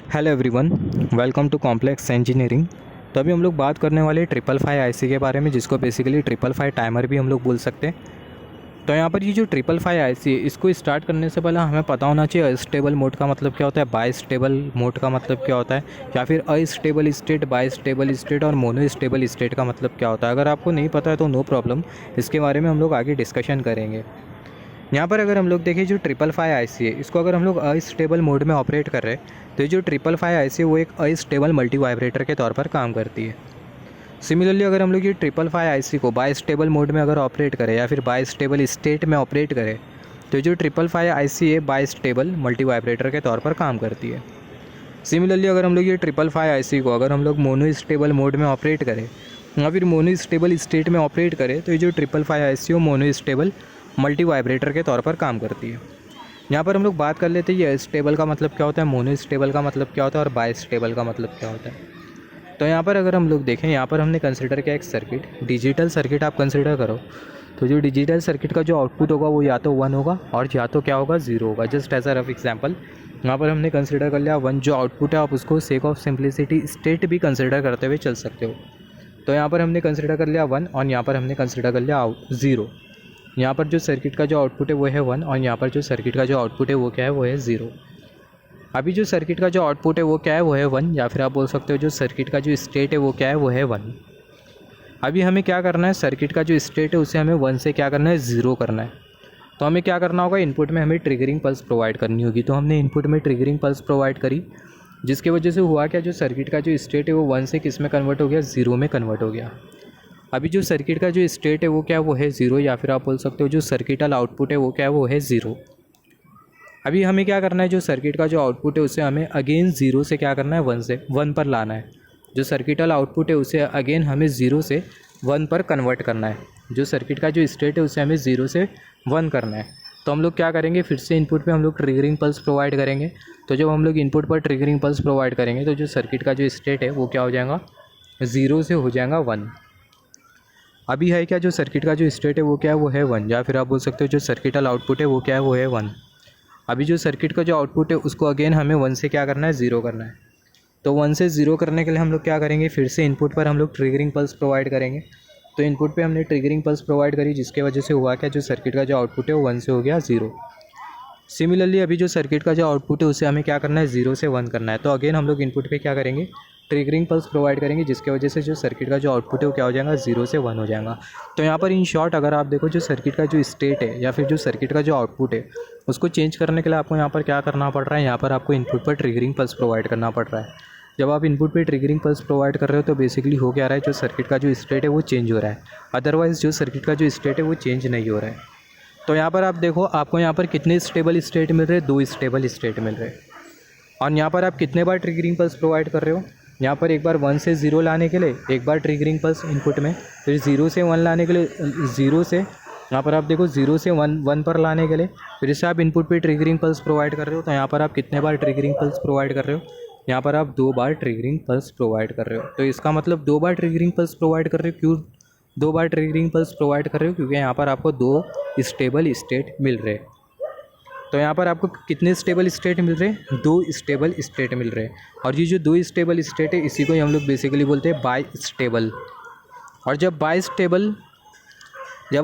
Hello everyone, welcome to complex engineering. तो अभी हम लोग बात करने वाले 555 IC के बारे में, जिसको बेसिकली 555 टाइमर भी हम लोग बोल सकते हैं। तो यहाँ पर ये जो 555 IC है, इसको स्टार्ट करने से पहले हमें पता होना चाहिए अस्टेबल मोड का मतलब क्या होता है, बाई स्टेबल मोड का मतलब क्या होता है, या फिर astable state, by stable state और मोनो स्टेबल स्टेट का मतलब क्या होता है। अगर आपको नहीं पता है तो नो प्रॉब्लम, इसके बारे में हम लोग आगे डिस्कशन करेंगे। यहाँ पर अगर हम लोग देखें जो 555 IC है, इसको अगर हम लोग अस्टेबल मोड में ऑपरेट कर रहे हैं तो ये जो 555 IC है वो एक अस्टेबल मल्टी वाइब्रेटर के तौर पर काम करती है। सिमिलरली अगर हम लोग ये 555 IC को बाई स्टेबल मोड में अगर ऑपरेट करें या फिर बाई स्टेबल स्टेट में ऑपरेट करें तो जो 555 IC है बाई स्टेबल मल्टी वाइब्रेटर के तौर पर काम करती है। सिमिलरली अगर हम लोग ये 555 IC को अगर हम लोग मोनो स्टेबल मोड में ऑपरेट करें या फिर मोनो स्टेबल स्टेट में ऑपरेट करें तो ये जो 555 IC है वो मोनो स्टेबल मल्टी वाइब्रेटर के तौर पर काम करती है। यहाँ पर हम लोग बात कर लेते हैं ये स्टेबल का मतलब क्या होता है, मोनो स्टेबल का मतलब क्या होता है और बाई स्टेबल का मतलब क्या होता है। तो यहाँ पर अगर हम लोग देखें, यहाँ पर हमने कंसिडर किया एक सर्किट, डिजिटल सर्किट आप कंसिडर करो। तो जो डिजिटल सर्किट का जो आउटपुट होगा वो या तो 1 होगा और या तो क्या होगा 0 होगा। Just as a rough example यहाँ पर हमने कंसिडर कर लिया 1 जो आउटपुट है, आप उसको सेक ऑफ सिंप्लिसिटी स्टेट भी कंसिडर करते हुए चल सकते हो। तो यहाँ पर हमने कंसिडर कर लिया 1 और यहाँ पर हमने कंसिडर कर लिया 0। यहाँ पर जो सर्किट का जो आउटपुट है वो है 1 और यहाँ पर जो सर्किट का जो आउटपुट है वो क्या है, वो है 0। अभी जो सर्किट का जो आउटपुट है वो क्या है, वो है 1, या फिर आप बोल सकते हो जो सर्किट का जो स्टेट है वो क्या है, वो है 1। अभी हमें क्या करना है, सर्किट का जो स्टेट है उसे हमें 1 से क्या करना है, 0 करना है। तो हमें क्या करना होगा, इनपुट में हमें ट्रिगरिंग पल्स प्रोवाइड करनी होगी। तो हमने इनपुट में ट्रिगरिंग पल्स प्रोवाइड करी, जिसकी वजह से हुआ क्या, जो सर्किट का जो स्टेट है वो 1 से किस में कन्वर्ट हो गया, 0 में कन्वर्ट हो गया। अभी जो सर्किट का जो स्टेट है वो क्या है, वो है 0, या फिर आप बोल सकते हो जो सर्किटल आउटपुट है वो क्या है, वो है 0। अभी हमें क्या करना है, जो सर्किट का जो आउटपुट है उसे हमें अगेन 0 से क्या करना है, 1 से 1 पर लाना है। जो सर्किटल आउटपुट है उसे अगेन हमें 0 से 1 पर कन्वर्ट करना है। जो सर्किट का जो स्टेट है उसे हमें 0 से 1 करना है। तो हम लोग क्या करेंगे, फिर से इनपुट पे हम लोग ट्रिगरिंग पल्स प्रोवाइड करेंगे। तो जब हम लोग इनपुट पर ट्रिगरिंग पल्स प्रोवाइड करेंगे तो जो सर्किट का जो स्टेट है वो क्या हो जाएगा, 0 से हो जाएगा 1। अभी है क्या, जो सर्किट का जो स्टेट है वो क्या है, वो है 1, या फिर आप बोल सकते हो जो सर्किटल आउटपुट है वो क्या है, वो है 1। अभी जो सर्किट का जो आउटपुट है उसको अगेन हमें 1 से क्या करना है, 0 करना है। तो 1 से 0 करने के लिए हम लोग क्या करेंगे, फिर से इनपुट पर हम लोग ट्रिगरिंग पल्स प्रोवाइड करेंगे। तो इनपुट पे हमने ट्रिगरिंग पल्स प्रोवाइड करी, जिसके वजह से हुआ क्या, जो सर्किट का जो आउटपुट है वो 1 से हो गया 0। सिमिलरली अभी जो सर्किट का जो आउटपुट है उसे हमें क्या करना है, 0 से 1 करना है। तो अगेन हम लोग इनपुट पे क्या करेंगे, ट्रिगरिंग पल्स प्रोवाइड करेंगे, जिसके वजह से जो सर्किट का जो आउटपुट है वो क्या हो जाएगा, 0 से 1 हो जाएगा। तो यहाँ पर इन शॉर्ट अगर आप देखो, जो सर्किट का जो स्टेट है या फिर जो सर्किट का जो आउटपुट है उसको चेंज करने के लिए आपको यहाँ पर क्या करना पड़ रहा है, यहाँ पर आपको इनपुट पर ट्रिगरिंग पल्स प्रोवाइड करना पड़ रहा है। जब आप इनपुट पे ट्रिगरिंग पल्स प्रोवाइड कर रहे हो तो बेसिकली हो क्या रहा है, जो सर्किट का जो स्टेट है वो चेंज हो रहा है। अदरवाइज़ जो सर्किट का जो स्टेट है वो चेंज नहीं हो रहा है। तो यहाँ पर आप देखो, आपको यहाँ पर कितने स्टेबल स्टेट मिल रहे हैं, 2 स्टेबल स्टेट मिल रहे हैं। और यहाँ पर आप कितने बार ट्रिगरिंग पल्स प्रोवाइड कर रहे हो, यहाँ पर एक बार 1 से 0 लाने के लिए एक बार ट्रिगरिंग पल्स इनपुट में, फिर 0 से 1 लाने के लिए 0 से, यहाँ पर आप देखो 0 से 1 पर लाने के लिए फिर से आप इनपुट पे ट्रिगरिंग पल्स प्रोवाइड कर रहे हो। तो यहाँ पर आप कितने बार ट्रिगरिंग पल्स प्रोवाइड कर रहे हो, यहाँ पर आप 2 बार ट्रिगरिंग पल्स प्रोवाइड कर रहे हो। तो इसका मतलब 2 बार ट्रिगरिंग पल्स प्रोवाइड कर रहे हो। क्यों 2 बार ट्रिगरिंग पल्स प्रोवाइड कर रहे हो, क्योंकि यहाँ पर आपको 2 स्टेबल स्टेट मिल रहे हैं। तो यहाँ पर आपको कितने स्टेबल स्टेट मिल रहे हैं, 2 स्टेबल स्टेट मिल रहे हैं। और ये जो 2 स्टेबल स्टेट है इसी को ही हम लोग बेसिकली बोलते हैं बाई स्टेबल। और जब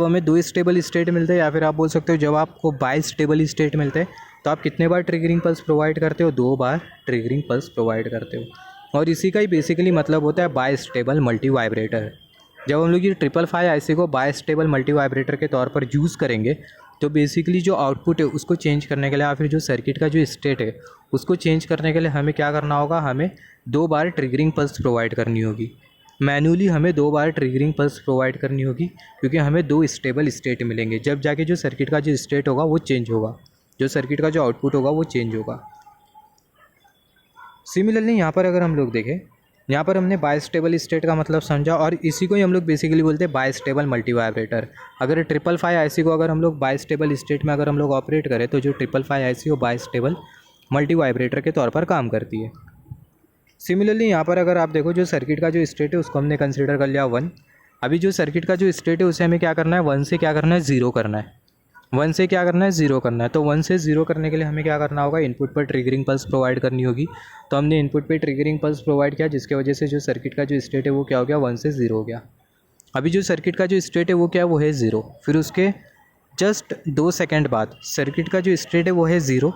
हमें 2 स्टेबल स्टेट मिलते हैं, या फिर आप बोल सकते हो जब आपको बाई स्टेबल स्टेट मिलते हैं, तो आप कितने बार ट्रिगरिंग पल्स प्रोवाइड करते हो, 2 बार ट्रिगरिंग पल्स प्रोवाइड करते हो। और इसी का ही बेसिकली मतलब होता है बाई स्टेबल मल्टी वाइब्रेटर। जब हम लोग ये 555 IC को बाई स्टेबल मल्टी वाइब्रेटर के तौर पर यूज़ करेंगे तो बेसिकली जो आउटपुट है उसको चेंज करने के लिए, या फिर जो सर्किट का जो स्टेट है उसको चेंज करने के लिए हमें क्या करना होगा, हमें 2 बार ट्रिगरिंग पल्स प्रोवाइड करनी होगी। मैन्युअली हमें 2 बार ट्रिगरिंग पल्स प्रोवाइड करनी होगी, क्योंकि हमें 2 स्टेबल स्टेट मिलेंगे। जब जाके जो सर्किट का जो स्टेट होगा वो चेंज होगा, जो सर्किट का जो आउटपुट होगा वो चेंज होगा। सिमिलरली यहाँ पर अगर हम लोग देखें, यहाँ पर हमने बाई स्टेबल स्टेट का मतलब समझा, और इसी को ही हम लोग बेसिकली बोलते हैं बाई स्टेबल मल्टी वाइब्रेटर। अगर 555 IC को अगर हम लोग बाई स्टेबल स्टेट में अगर हम लोग ऑपरेट करें तो जो 555 IC वो बाई स्टेबल मल्टी वाइब्रेटर के तौर पर काम करती है। सिमिलरली यहाँ पर अगर आप देखो, जो सर्किट का जो स्टेट है उसको हमने कंसिडर कर लिया 1। अभी जो सर्किट का जो स्टेट है उसे हमें क्या करना है, 1 से क्या करना है, 0 करना है। 1 से क्या करना है, 0 करना है। तो 1 से 0 करने के लिए हमें क्या करना होगा, इनपुट पर ट्रिगरिंग पल्स प्रोवाइड करनी होगी। तो हमने इनपुट पे ट्रिगरिंग पल्स प्रोवाइड किया, जिसकी वजह से जो सर्किट का जो स्टेट है वो क्या हो गया, 1 से 0 हो गया। अभी जो सर्किट का जो स्टेट है वो क्या है, वो है 0। फिर उसके जस्ट 2 सेकेंड बाद सर्किट का जो स्टेट है वो है 0।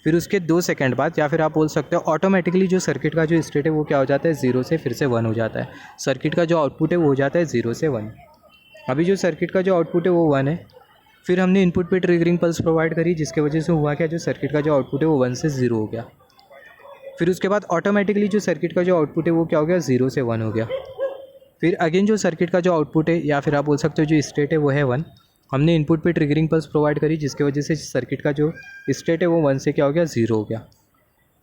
फिर उसके 2 सेकेंड बाद, या फिर आप बोल सकते हो ऑटोमेटिकली जो सर्किट का जो स्टेट है वो क्या हो जाता है, 0 से फिर से 1 हो जाता है। सर्किट का जो आउटपुट है वो हो जाता है 0 से 1। अभी जो सर्किट का जो आउटपुट है वो 1 है। फिर हमने इनपुट पे ट्रिगरिंग पल्स प्रोवाइड करी, जिसके वजह से हुआ क्या, जो सर्किट का जो आउटपुट है वो 1 से 0 हो गया। फिर उसके बाद ऑटोमेटिकली जो सर्किट का जो आउटपुट है वो क्या हो गया, 0 से 1 हो गया। फिर अगेन जो सर्किट का जो आउटपुट है, या फिर आप बोल सकते हो जो स्टेट है वो है 1। हमने इनपुट पे ट्रिगरिंग पल्स प्रोवाइड करी, जिसकी वजह से सर्किट का जो स्टेट है वो 1 से क्या हो गया, 0 हो गया।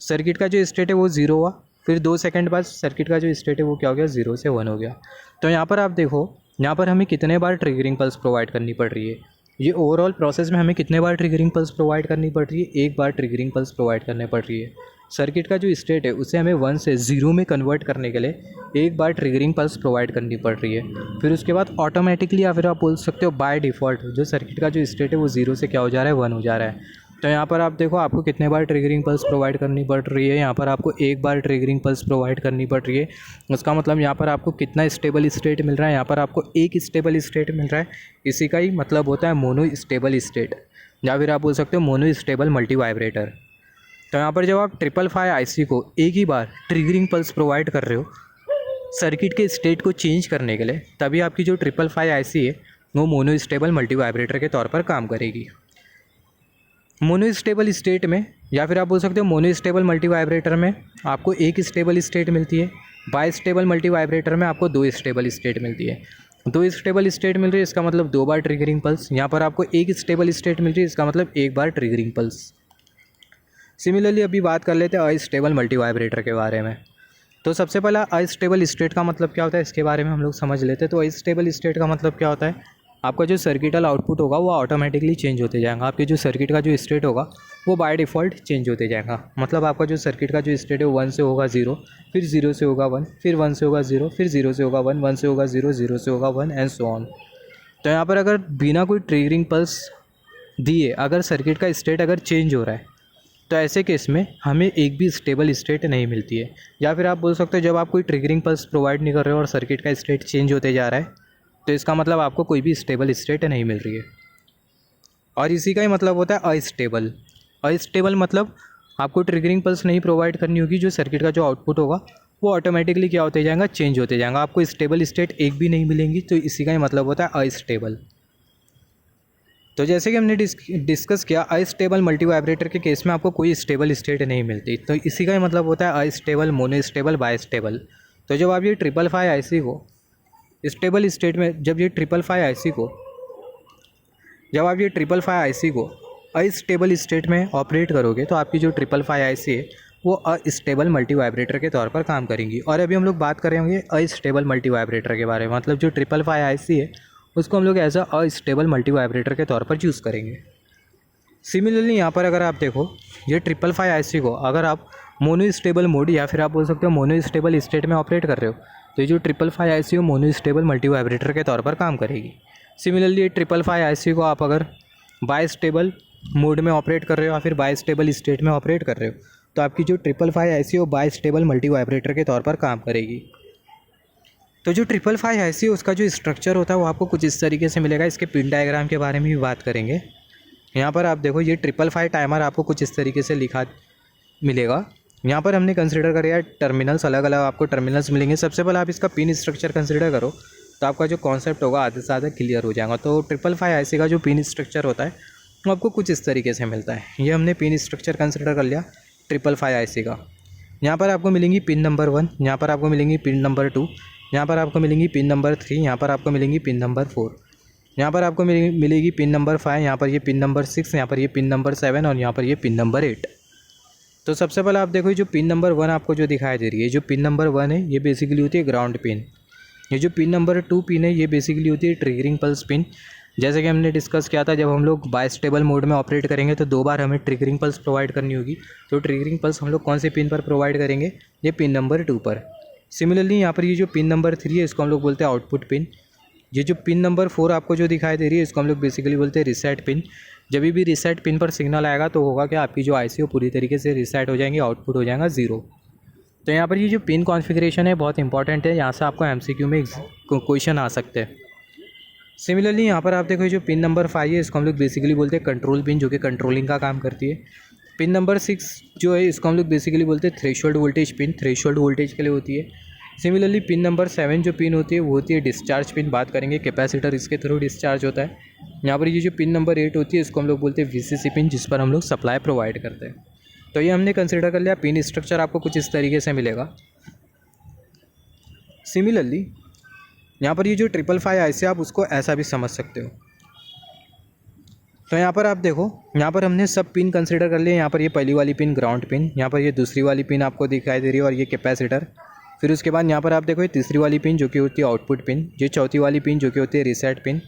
सर्किट का जो स्टेट है वो 0 हुआ। फिर 2 सेकंड बाद सर्किट का जो स्टेट है वो क्या हो गया, 0 से 1 हो गया। तो यहाँ पर आप देखो, यहाँ पर हमें कितने बार ट्रिगरिंग पल्स प्रोवाइड करनी पड़ रही है। ये ओवरऑल प्रोसेस में हमें कितने बार ट्रिगरिंग पल्स प्रोवाइड करनी पड़ रही है, एक बार ट्रिगरिंग पल्स प्रोवाइड करने पड़ रही है। सर्किट का जो स्टेट है उसे हमें 1 से 0 में कन्वर्ट करने के लिए एक बार ट्रिगरिंग पल्स प्रोवाइड करनी पड़ रही है। फिर उसके बाद ऑटोमेटिकली, या फिर आप बोल सकते हो बाय डिफ़ॉल्ट, जो सर्किट का जो स्टेट है वो 0 से क्या हो जा रहा है, 1 हो जा रहा है। तो यहाँ पर आप देखो, आपको कितने बार ट्रिगरिंग पल्स प्रोवाइड करनी पड़ रही है। यहाँ पर आपको एक बार ट्रिगरिंग पल्स प्रोवाइड करनी पड़ रही है। उसका मतलब यहाँ पर आपको कितना स्टेबल स्टेट मिल रहा है, यहाँ पर आपको एक स्टेबल स्टेट मिल रहा है। इसी का ही मतलब होता है मोनो स्टेबल स्टेट, या फिर आप बोल सकते हो मोनो स्टेबल मल्टी वाइब्रेटर। तो यहाँ पर जब आप 555 आईसी को एक ही बार ट्रिगरिंग पल्स प्रोवाइड कर रहे हो सर्किट के स्टेट को चेंज करने के लिए, तभी आपकी जो 555 आईसी है वो मोनो स्टेबल मल्टी वाइब्रेटर के तौर पर काम करेगी। मोनो स्टेबल स्टेट में, या फिर आप बोल सकते हो मोनो स्टेबल मल्टी वाइब्रेटर में आपको एक स्टेबल स्टेट मिलती है। बाई स्टेबल मल्टी वाइब्रेटर में आपको 2 स्टेबल स्टेट मिलती है। 2 स्टेबल स्टेट मिल रही है, इसका मतलब 2 बार ट्रिगरिंग पल्स। यहाँ पर आपको एक स्टेबल स्टेट मिल रही है, इसका मतलब एक बार ट्रिगरिंग पल्स। सिमिलरली अभी बात कर लेते हैं अनस्टेबल मल्टी वाइब्रेटर के बारे में। तो सबसे पहला अनस्टेबल स्टेट का मतलब क्या होता है, इसके बारे में हम लोग समझ लेते हैं। तो अनस्टेबल स्टेट का मतलब क्या होता है, आपका जो सर्किटल आउटपुट होगा वो ऑटोमेटिकली चेंज होते जाएगा। आपके जो सर्किट का जो स्टेट होगा वो बाय डिफ़ॉल्ट चेंज होते जाएगा। मतलब आपका जो सर्किट का जो स्टेट है वो 1 से होगा 0, फिर 0 से होगा 1, फिर 1 से होगा 0, फिर 0 से होगा 1, 1 से होगा 0, 0 से होगा 1 एंड सो ऑन। तो यहाँ पर अगर बिना कोई ट्रिगरिंग पल्स दिए अगर सर्किट का स्टेट अगर चेंज हो रहा है, तो ऐसे केस में हमें एक भी स्टेबल स्टेट नहीं मिलती है। या फिर आप बोल सकते हो जब आप कोई ट्रिगरिंग पल्स प्रोवाइड नहीं कर रहे हो और सर्किट का स्टेट चेंज होते जा रहा है, तो इसका मतलब आपको कोई भी स्टेबल स्टेट नहीं मिल रही है। और इसी का ही मतलब होता है अनस्टेबल। अनस्टेबल मतलब आपको ट्रिगरिंग पल्स नहीं प्रोवाइड करनी होगी, जो सर्किट का जो आउटपुट होगा वो ऑटोमेटिकली क्या होते जाएगा, चेंज होते जाएगा। आपको स्टेबल स्टेट एक भी नहीं मिलेंगी, तो इसी का ही मतलब होता है अनस्टेबल। तो जैसे कि हमने डिस्कस किया, अनस्टेबल मल्टी वाइब्रेटर के केस में आपको कोई स्टेबल स्टेट नहीं मिलती, तो इसी का ही मतलब होता है अनस्टेबल, मोनोस्टेबल, बायस्टेबल। तो जब आप ये 555 आईसी को स्टेबल स्टेट में, जब ये 555 आईसी को जब आप ये 555 आईसी को अनस्टेबल स्टेट में ऑपरेट करोगे, तो आपकी जो 555 आईसी है वो अनस्टेबल मल्टी वाइब्रेटर के तौर पर काम करेंगी। और अभी हम लोग बात करेंगे अनस्टेबल मल्टी वाइब्रेटर के बारे में। मतलब जो 555 आईसी है उसको हम लोग एज अनस्टेबल मल्टी वाइब्रेटर के तौर पर यूज़ करेंगे। सिमिलरली यहाँ पर अगर आप देखो, ये 555 आईसी को अगर आप मोनो स्टेबल मोड, या फिर आप बोल सकते हो मोनो स्टेबल स्टेट में ऑपरेट कर रहे हो, तो ये जो 555 IC mono stable multi vibrator के तौर पर काम करेगी। सिमिलरली ये 555 आईसी को आप अगर बाय स्टेबल मोड में ऑपरेट कर रहे हो या फिर बाय स्टेबल स्टेट में ऑपरेट कर रहे हो, तो आपकी जो 555 आईसी वो बाय स्टेबल मल्टी वाइब्रेटर के तौर पर काम करेगी। तो जो 555 आईसी उसका जो स्ट्रक्चर होता है वो आपको कुछ इस तरीके से मिलेगा। इसके पिन डायग्राम के बारे में भी बात करेंगे। यहाँ पर आप देखो, ये 555 टाइमर आपको कुछ इस तरीके से लिखा मिलेगा। यहाँ पर हमने कंसिडर करा टर्मिनल्स, अलग अलग आपको टर्मिनल्स मिलेंगे। सबसे पहले आप इसका पिन स्ट्रक्चर कंसिडर करो, तो आपका जो कॉन्सेप्ट होगा आधे से ज़्यादा क्लियर हो जाएगा। तो 555 आईसी का जो पिन स्ट्रक्चर होता है वो आपको कुछ इस तरीके से मिलता है। ये हमने पिन स्ट्रक्चर कंसिडर कर लिया 555 आईसी का। यहाँ पर आपको मिलेंगी पिन नंबर 1, यहाँ पर आपको मिलेंगी पिन नंबर 2, यहाँ पर आपको मिलेंगी पिन नंबर 3, यहाँ पर आपको मिलेंगी पिन नंबर 4, यहाँ पर आपको मिलेगी पिन नंबर 5, यहाँ पर ये पिन नंबर 6, यहाँ पर ये पिन नंबर 7 और यहाँ पर ये पिन नंबर 8। तो सबसे पहले आप देखो, जो पिन नंबर 1 आपको जो दिखाई दे रही है, जो पिन नंबर 1 है ये बेसिकली होती है ग्राउंड पिन। ये जो पिन नंबर 2 पिन है ये बेसिकली होती है ट्रिगरिंग पल्स पिन। जैसे कि हमने डिस्कस किया था, जब हम लोग बायस्टेबल मोड में ऑपरेट करेंगे तो 2 बार हमें ट्रिगरिंग पल्स प्रोवाइड करनी होगी। तो ट्रिगरिंग पल्स हम लोग कौन से पिन पर प्रोवाइड करेंगे, ये पिन नंबर 2 पर। सिमिलरली यहाँ पर ये जो पिन नंबर 3 है इसको हम लोग बोलते हैं आउटपुट पिन। ये जो पिन नंबर 4 आपको जो दिखाई दे रही है इसको हम लोग बेसिकली बोलते हैं रीसेट पिन। जब भी रीसेट पिन पर सिग्नल आएगा तो होगा कि आपकी जो आईसी वो पूरी तरीके से रीसेट हो जाएंगी, आउटपुट हो जाएगा 0। तो यहाँ पर ये जो पिन कॉन्फ़िगरेशन है बहुत इंपॉर्टेंट है, यहाँ से आपको एमसीक्यू में क्वेश्चन आ सकते हैं। सिमिलरली यहाँ पर आप देखो जो पिन नंबर 5 है इसको हम लोग बेसिकली बोलते हैं कंट्रोल पिन, जो कि कंट्रोलिंग का काम करती है। पिन नंबर 6 जो है इसको हम लोग बेसिकली बोलते हैं threshold voltage pin, threshold voltage के लिए होती है। सिमिलरली पिन नंबर 7 जो पिन होती है वो होती है डिस्चार्ज पिन, बात करेंगे कैपेसिटर इसके थ्रू डिस्चार्ज होता है। यहाँ पर ये जो पिन नंबर 8 होती है इसको हम लोग बोलते हैं वीसीसी पिन, जिस पर हम लोग सप्लाई प्रोवाइड करते हैं। तो ये हमने कंसिडर कर लिया। पिन स्ट्रक्चर आपको कुछ इस तरीके से मिलेगा। सिमिलरली यहाँ पर ये जो 555 आईसी आप उसको ऐसा भी समझ सकते हो। तो यहाँ पर आप देखो, यहाँ पर हमने सब पिन कंसिडर कर लिए। यहाँ पर ये पहली वाली पिन ग्राउंड पिन, यहाँ पर ये दूसरी वाली पिन आपको दिखाई दे रही है और ये कैपेसिटर। फिर उसके बाद यहाँ पर आप देखो ये तीसरी वाली पिन जो कि होती है आउटपुट पिन, ये चौथी वाली पिन जो कि होती है रीसेट पिन।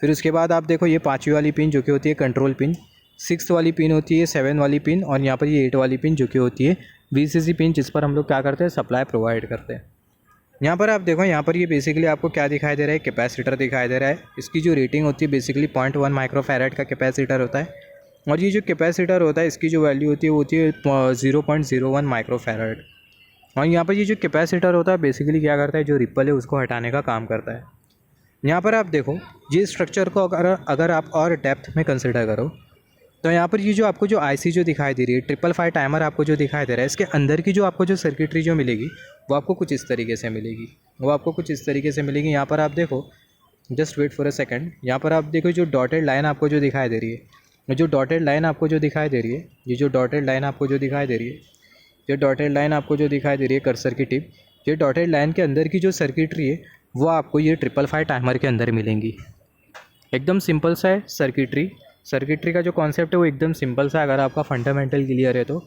फिर उसके बाद आप देखो ये पाँचवीं वाली पिन जो कि होती है कंट्रोल पिन, 6 वाली पिन होती है 7 वाली पिन, और यहाँ पर ये 8 वाली पिन जो कि होती है वीसीसी पिन, जिस पर हम लोग क्या करते हैं सप्लाई प्रोवाइड करते हैं। यहाँ पर आप देखो, यहाँ पर ये बेसिकली आपको क्या दिखाई दे रहा है, कैपेसिटर दिखाई दे रहा है। इसकी जो रेटिंग होती है बेसिकली 0.1 माइक्रोफैराड का कैपेसिटर होता है, और ये जो कैपेसिटर होता है इसकी जो वैल्यू होती है वो होती है 0.01 माइक्रोफैराड। और यहाँ पर ये जो कैपेसिटर होता है बेसिकली क्या करता है, जो रिपल है उसको हटाने का काम करता है। यहाँ पर आप देखो ये स्ट्रक्चर को अगर आप और डेप्थ में कंसिडर करो तो यहाँ पर ये जो आपको जो आईसी जो दिखाई दे रही है 555 टाइमर आपको जो दिखाई दे रहा है, इसके अंदर की जो आपको जो सर्किटरी जो मिलेगी वो आपको कुछ इस तरीके से मिलेगी। यहाँ पर आप देखो, just wait for a second. यहाँ पर आप देखो जो डॉटेड लाइन आपको जो दिखाई दे रही है, ये जो डॉटेड लाइन आपको जो दिखाई दे रही है कर्सर की टिप, ये डॉटेड लाइन के अंदर की जो सर्किटरी है वो आपको ये 555 टाइमर के अंदर मिलेंगी। एकदम सिंपल सा है सर्किटरी का जो कॉन्सेप्ट है वो एकदम सिंपल सा है, अगर आपका फंडामेंटल क्लियर है तो।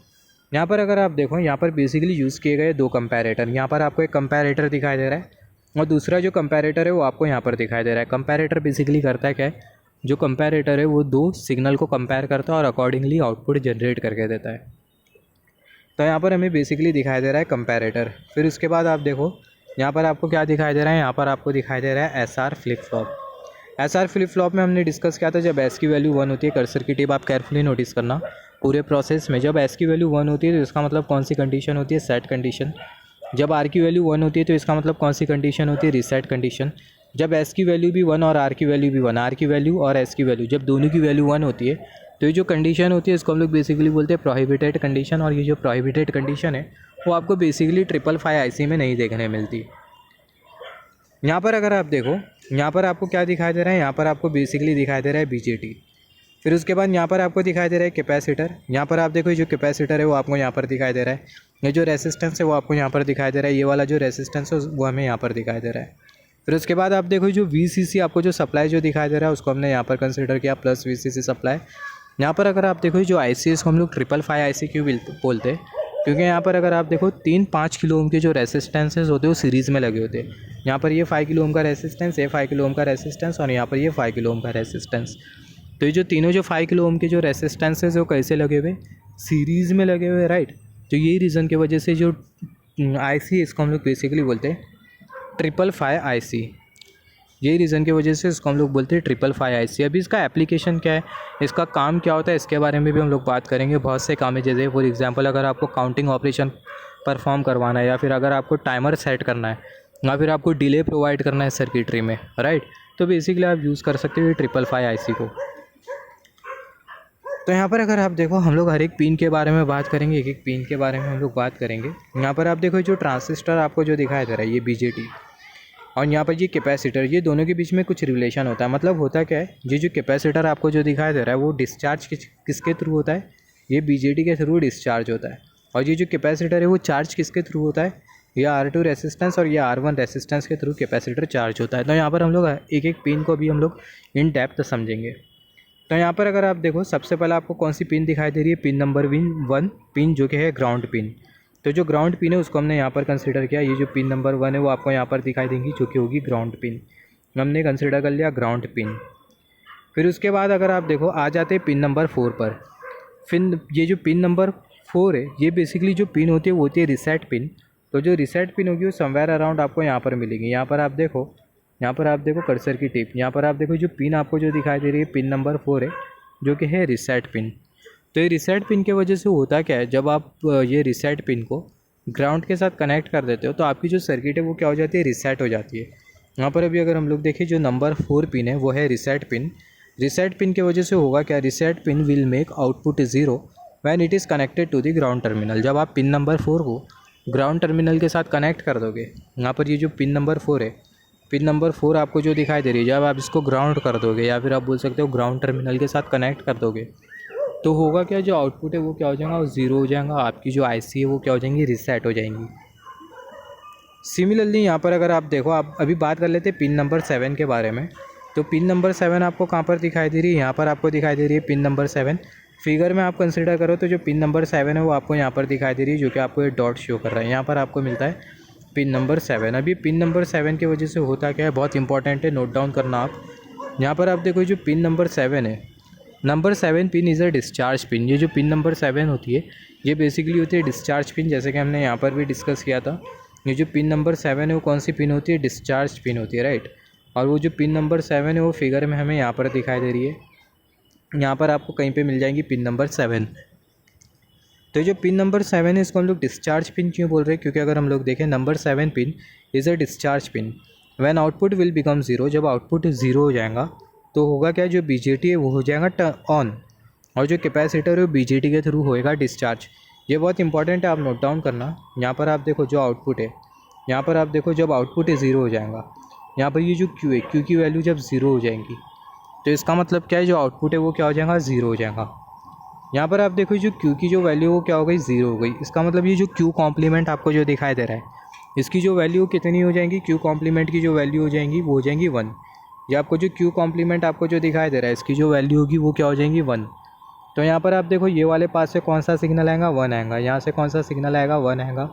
यहाँ पर अगर आप देखो, यहाँ पर बेसिकली यूज़ किए गए 2 कंपैरेटर। यहाँ पर आपको एक कंपैरेटर दिखाई दे रहा है और दूसरा जो कंपैरेटर है वो आपको यहाँ पर दिखाई दे रहा है। कंपैरेटर बेसिकली करता है क्या है, जो कंपैरेटर है वो 2 सिग्नल को कंपेयर करता है और अकॉर्डिंगली आउटपुट जनरेट करके देता है। तो यहाँ पर हमें बेसिकली दिखाई दे रहा है कंपैरेटर। फिर उसके बाद आप देखो यहाँ पर आपको क्या दिखाई दे रहा है, यहाँ पर आपको दिखाई दे रहा है SR flip flop. SR flip flop में हमने डिस्कस किया था जब एस की वैल्यू 1 होती है, कर्सर की टिप आप केयरफुली नोटिस करना पूरे प्रोसेस में। जब एस की वैल्यू 1 होती है तो इसका मतलब कौन सी कंडीशन होती है, सेट कंडीशन। जब आर की वैल्यू 1 होती है तो इसका मतलब कौन सी कंडीशन होती है, रीसेट कंडीशन। जब एस की वैल्यू भी 1 और आर की वैल्यू भी 1, आर की वैल्यू और एस की वैल्यू जब दोनों की वैल्यू 1 होती है तो ये जो कंडीशन होती है इसको हम लोग बेसिकली बोलते हैं प्रोहिबिटेड कंडीशन। और ये जो प्रोहिबिटेड कंडीशन है वो आपको बेसिकली 555 आईसी में नहीं देखने मिलती। यहाँ पर अगर आप देखो, यहाँ पर आपको क्या दिखाई दे रहा है, यहाँ पर आपको बेसिकली दिखाई दे रहा है बीजेटी। फिर उसके बाद यहाँ पर आपको दिखाई दे रहा है कैपेसिटर। यहाँ पर आप देखो ये जो कैपेसिटर है वो आपको यहाँ पर दिखाई दे रहा है। ये जो रेसिस्टेंस है वो आपको यहाँ पर दिखाई दे रहा है। ये वाला जो रेसिस्टेंस है वो हमें यहाँ पर दिखाई दे रहा है। फिर उसके बाद आप देखो जो वीसीसी आपको जो सप्लाई जो दिखाई दे रहा है उसको हमने यहाँ पर कंसिडर किया, प्लस वीसीसी सप्लाई। यहाँ पर अगर आप देखो जो आईसी है इसको हम लोग 555 आईसी क्यों बोलते हैं, क्योंकि यहाँ पर अगर आप देखो 3-5 किलो ओम के जो रेसिस्टेंसेस होते हैं वो सीरीज़ में लगे होते हैं। यहाँ पर ये 5 किलो ओम का रेसिस्टेंस, ये 5 किलो ओम का रेसिस्टेंस और यहाँ पर ये 5 किलो ओम का रेसिस्टेंस। तो ये जो तीनों जो 5 किलो ओम के जो रेसिस्टेंसेस वो कैसे लगे हुए, सीरीज़ में लगे हुए, राइट। तो यही रीज़न की वजह से जो आईसी है इसको हम लोग बेसिकली बोलते हैं 555 आईसी। यही रीज़न की वजह से इसको हम लोग बोलते हैं 555 आईसी। अभी इसका एप्लीकेशन क्या है, इसका काम क्या होता है, इसके बारे में भी हम लोग बात करेंगे। बहुत से काम है, जैसे फॉर एग्जांपल अगर आपको काउंटिंग ऑपरेशन परफॉर्म करवाना है, या फिर अगर आपको टाइमर सेट करना है, या फिर आपको डिले प्रोवाइड करना है सर्किटरी में, राइट। तो बेसिकली आप यूज़ कर सकते हो 555 आईसी को। तो यहाँ पर अगर आप देखो हम लोग हर एक पिन के बारे में बात करेंगे, एक एक पिन के बारे में हम लोग बात करेंगे। यहाँ पर आप देखो जो ट्रांजिस्टर आपको जो दिखाई दे रहा है ये बीजेटी, और यहाँ पर ये कैपेसिटर, ये दोनों के बीच में कुछ रिलेशन होता है। मतलब होता क्या है, ये जो कैपेसिटर आपको जो दिखाई दे रहा है वो डिस्चार्ज किसके थ्रू होता है, ये बीजेटी के थ्रू डिस्चार्ज होता है। और ये जो कैपेसिटर है वो चार्ज किसके थ्रू होता है, ये R2 रेसिस्टेंस और ये R1 रेसिस्टेंस के थ्रू कैपेसिटर चार्ज होता है। तो यहाँ पर हम लोग एक एक पिन को भी हम लोग इन डेप्थ समझेंगे। तो यहाँ पर अगर आप देखो सबसे पहले आपको कौन सी पिन दिखाई दे रही है, पिन नंबर 1 पिन जो कि है ग्राउंड पिन। तो जो ग्राउंड पिन है उसको हमने यहाँ पर कंसिडर किया। ये जो पिन नंबर 1 है वो आपको यहाँ पर दिखाई देंगी जो कि होगी ग्राउंड पिन, हमने कंसिडर कर लिया ग्राउंड पिन। फिर उसके बाद अगर आप देखो आ जाते हैं पिन नंबर 4 पर। फिर ये जो पिन नंबर 4 है ये बेसिकली जो पिन होती है वो होती है रीसेट पिन। तो जो रीसेट पिन होगी वो समवेयर अराउंड आपको यहाँ पर मिलेगी। यहाँ पर आप देखो कर्सर की टिप, यहाँ पर आप देखो जो पिन आपको जो दिखाई दे रही है पिन नंबर 4 है, जो कि है रीसेट पिन। तो ये रीसेट पिन की वजह से होता क्या है, जब आप ये रीसेट पिन को ग्राउंड के साथ कनेक्ट कर देते हो तो आपकी जो सर्किट है वो क्या हो जाती है, रीसेट हो जाती है। यहाँ पर अभी अगर हम लोग देखें जो नंबर 4 पिन है वो है रीसेट पिन। रीसेट पिन की वजह से होगा क्या, reset pin will make output 0 when it is connected to the ground terminal. जब आप पिन नंबर 4 को ग्राउंड टर्मिनल के साथ कनेक्ट कर दोगे, यहाँ पर ये जो पिन नंबर 4 है, पिन नंबर 4 आपको जो दिखाई दे रही है, जब आप इसको ग्राउंड कर दोगे या फिर आप बोल सकते हो ग्राउंड टर्मिनल के साथ कनेक्ट कर दोगे, तो होगा क्या, जो आउटपुट है वो क्या हो जाएगा, वो 0 हो जाएगा। आपकी जो आईसी है वो क्या हो जाएंगी, रीसेट हो जाएंगी। सिमिलरली यहाँ पर अगर आप देखो, आप अभी बात कर लेते हैं पिन नंबर 7 के बारे में। तो पिन नंबर 7 आपको कहाँ पर दिखाई दे रही है, यहाँ पर आपको दिखाई दे रही है पिन नंबर 7। फिगर में आप कंसिडर करो तो जो पिन नंबर 7 है वो आपको यहाँ पर दिखाई दे रही है, जो कि आपको ये डॉट शो कर रहा है। यहाँ पर आपको मिलता है पिन नंबर 7। अभी पिन नंबर 7 की वजह से होता क्या है, बहुत इंपॉर्टेंट है, नोट डाउन करना आप। यहाँ पर आप देखो जो पिन नंबर 7 है, number 7 pin is a discharge pin. ये जो पिन नंबर 7 होती है ये बेसिकली होती है डिस्चार्ज पिन, जैसे कि हमने यहाँ पर भी डिस्कस किया था। ये जो पिन नंबर 7 है वो कौन सी पिन होती है, डिस्चार्ज पिन होती है, राइट। और वो जो पिन नंबर 7 है वो फिगर में हमें यहाँ पर दिखाई दे रही है, यहाँ पर आपको कहीं पे मिल जाएंगी पिन नंबर 7। तो जो पिन नंबर 7 है इसको हम लोग डिस्चार्ज पिन क्यों बोल रहे हैं, क्योंकि अगर हम लोग देखें number 7 pin is a discharge pin. When output will become 0, जब आउटपुट 0 हो जाएगा तो होगा क्या, जो बीजेटी है वो हो जाएगा ऑन, और जो कैपेसिटर है वो बीजेटी के थ्रू होएगा डिस्चार्ज। ये बहुत इंपॉर्टेंट है, आप नोट डाउन करना। यहाँ पर आप देखो जो आउटपुट है, यहाँ पर आप देखो जब आउटपुट 0 हो जाएगा, यहाँ पर ये जो क्यू है, क्यू की वैल्यू जब 0 हो जाएंगी तो इसका मतलब क्या है, जो आउटपुट है वो क्या हो जाएगा, 0 हो जाएगा। यहाँ पर आप देखो जो क्यू की जो वैल्यू वो क्या हो गई, 0 हो गई। इसका मतलब ये जो क्यू कॉम्प्लीमेंट आपको जो दिखाई दे रहा है, इसकी जो वैल्यू कितनी हो जाएंगी, क्यू कॉम्प्लीमेंट की जो वैल्यू हो जाएंगी वो हो जाएंगी 1। ये आपको जो क्यू कॉम्प्लीमेंट आपको जो दिखाई दे रहा है, इसकी जो वैल्यू होगी वो क्या हो जाएंगी, 1। तो यहाँ पर आप देखो ये वाले पास से कौन सा सिग्नल आएगा, 1 आएगा। यहाँ से कौन सा सिग्नल आएगा, 1 आएगा।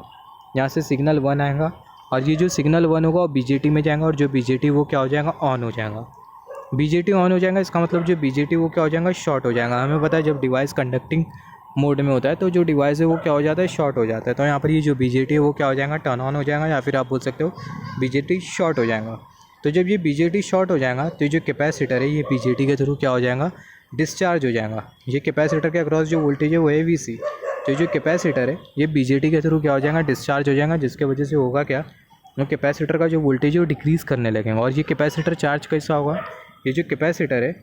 यहाँ से सिग्नल 1 आएगा, और ये जो सिग्नल 1 होगा वो बीजेटी में जाएगा, और जो बीजेटी वो क्या हो जाएगा, ऑन हो जाएगा। बीजेटी ऑन हो जाएगा, इसका मतलब जो बीजेटी वो क्या हो जाएगा, शॉर्ट हो जाएगा। हमें पता है जब डिवाइस कंडक्टिंग मोड में होता है तो जो डिवाइस है वो क्या हो जाता है, शॉर्ट हो जाता है। तो यहाँ पर ये जो बीजेटी है वो क्या हो जाएगा, टर्न ऑन हो जाएगा, या फिर आप बोल सकते हो बीजेटी शॉर्ट हो जाएगा। तो जब ये बीजेटी शॉर्ट हो जाएगा तो जो कैपेसिटर है ये बीजेटी के थ्रू क्या हो जाएगा, डिस्चार्ज हो जाएगा। ये कैपेसिटर के अक्रॉस जो वोल्टेज है वो है वीसी। तो जो कैपेसिटर है ये बीजेटी के थ्रू क्या हो जाएगा, डिस्चार्ज हो जाएगा, जिसके वजह से होगा क्या, वो कैपेसिटर का जो वोल्टेज है वो डिक्रीज़ करने लगेगा। और ये कैपेसिटर चार्ज कैसा होगा, ये जो कैपेसिटर है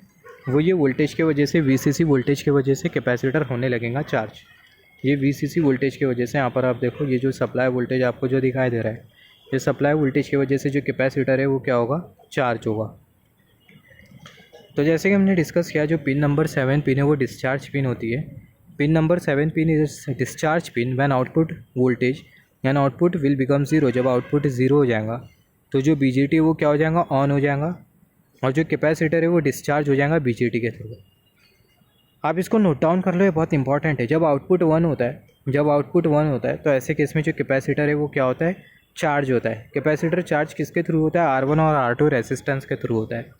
वो ये वोल्टेज के वजह से, वीसीसी वोल्टेज के वजह से कैपेसिटर होने लगेगा चार्ज। ये वीसीसी वोल्टेज की वजह से, यहाँ पर आप देखो ये जो सप्लाई वोल्टेज आपको जो दिखाई दे रहा है, ये सप्लाई वोल्टेज की वजह से जो कैपेसिटर है वो क्या होगा, चार्ज होगा। तो जैसे कि हमने डिस्कस किया, जो पिन नंबर 7 पिन है वो डिस्चार्ज पिन होती है। Pin number 7 pin is discharge pin when output voltage यानी आउटपुट विल बिकम 0, जब आउटपुट 0 हो जाएगा तो जो बीजेटी वो क्या हो जाएगा, ऑन हो जाएगा, और जो कैपेसिटर है वो डिस्चार्ज हो जाएगा बीजेटी के थ्रू। आप इसको नोट डाउन कर लो, ये बहुत इंपॉर्टेंट है। जब आउटपुट 1 होता है, जब आउटपुट 1 होता है तो ऐसे केस में जो कैपेसिटर है वो क्या होता है, चार्ज होता है। कैपेसिटर चार्ज किसके थ्रू होता है, R1 और R2 रेसिस्टेंस के थ्रू होता है।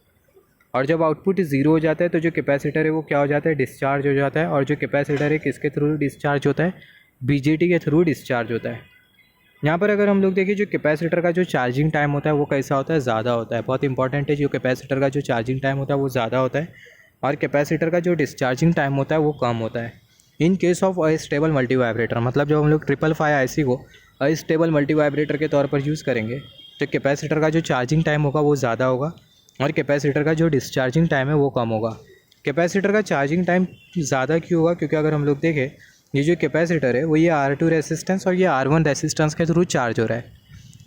और जब आउटपुट 0 हो जाता है तो जो कैपेसिटर है वो क्या हो जाता है, डिस्चार्ज हो जाता है। और जो कैपेसिटर है किसके थ्रू डिस्चार्ज होता है, बीजेटी के थ्रू डिस्चार्ज होता है। यहाँ पर अगर हम लोग देखें जो कैपेसिटर का जो चार्जिंग टाइम होता है वो कैसा होता है, ज़्यादा होता है। बहुत इंपॉर्टेंट है, जो कैपेसिटर का जो चार्जिंग टाइम होता है वो ज़्यादा होता है, और कैपेसिटर का जो डिस्चार्जिंग टाइम होता है वो कम होता है। In case of astable multi vibrator, मतलब जब हम लोग 555 आईसी को अस्टेबल मल्टी वाइब्रेटर के तौर पर यूज़ करेंगे तो कैपेसिटर का जो चार्जिंग टाइम होगा वो ज़्यादा होगा, और कैपेसिटर का जो डिस्चार्जिंग टाइम है वो कम होगा। कैपेसिटर का चार्जिंग टाइम ज़्यादा क्यों होगा, क्योंकि अगर हम लोग देखें ये जो कैपेसिटर है वो ये R2 रेसिस्टेंस और ये R1 रेसिस्टेंस के थ्रू चार्ज हो रहा है,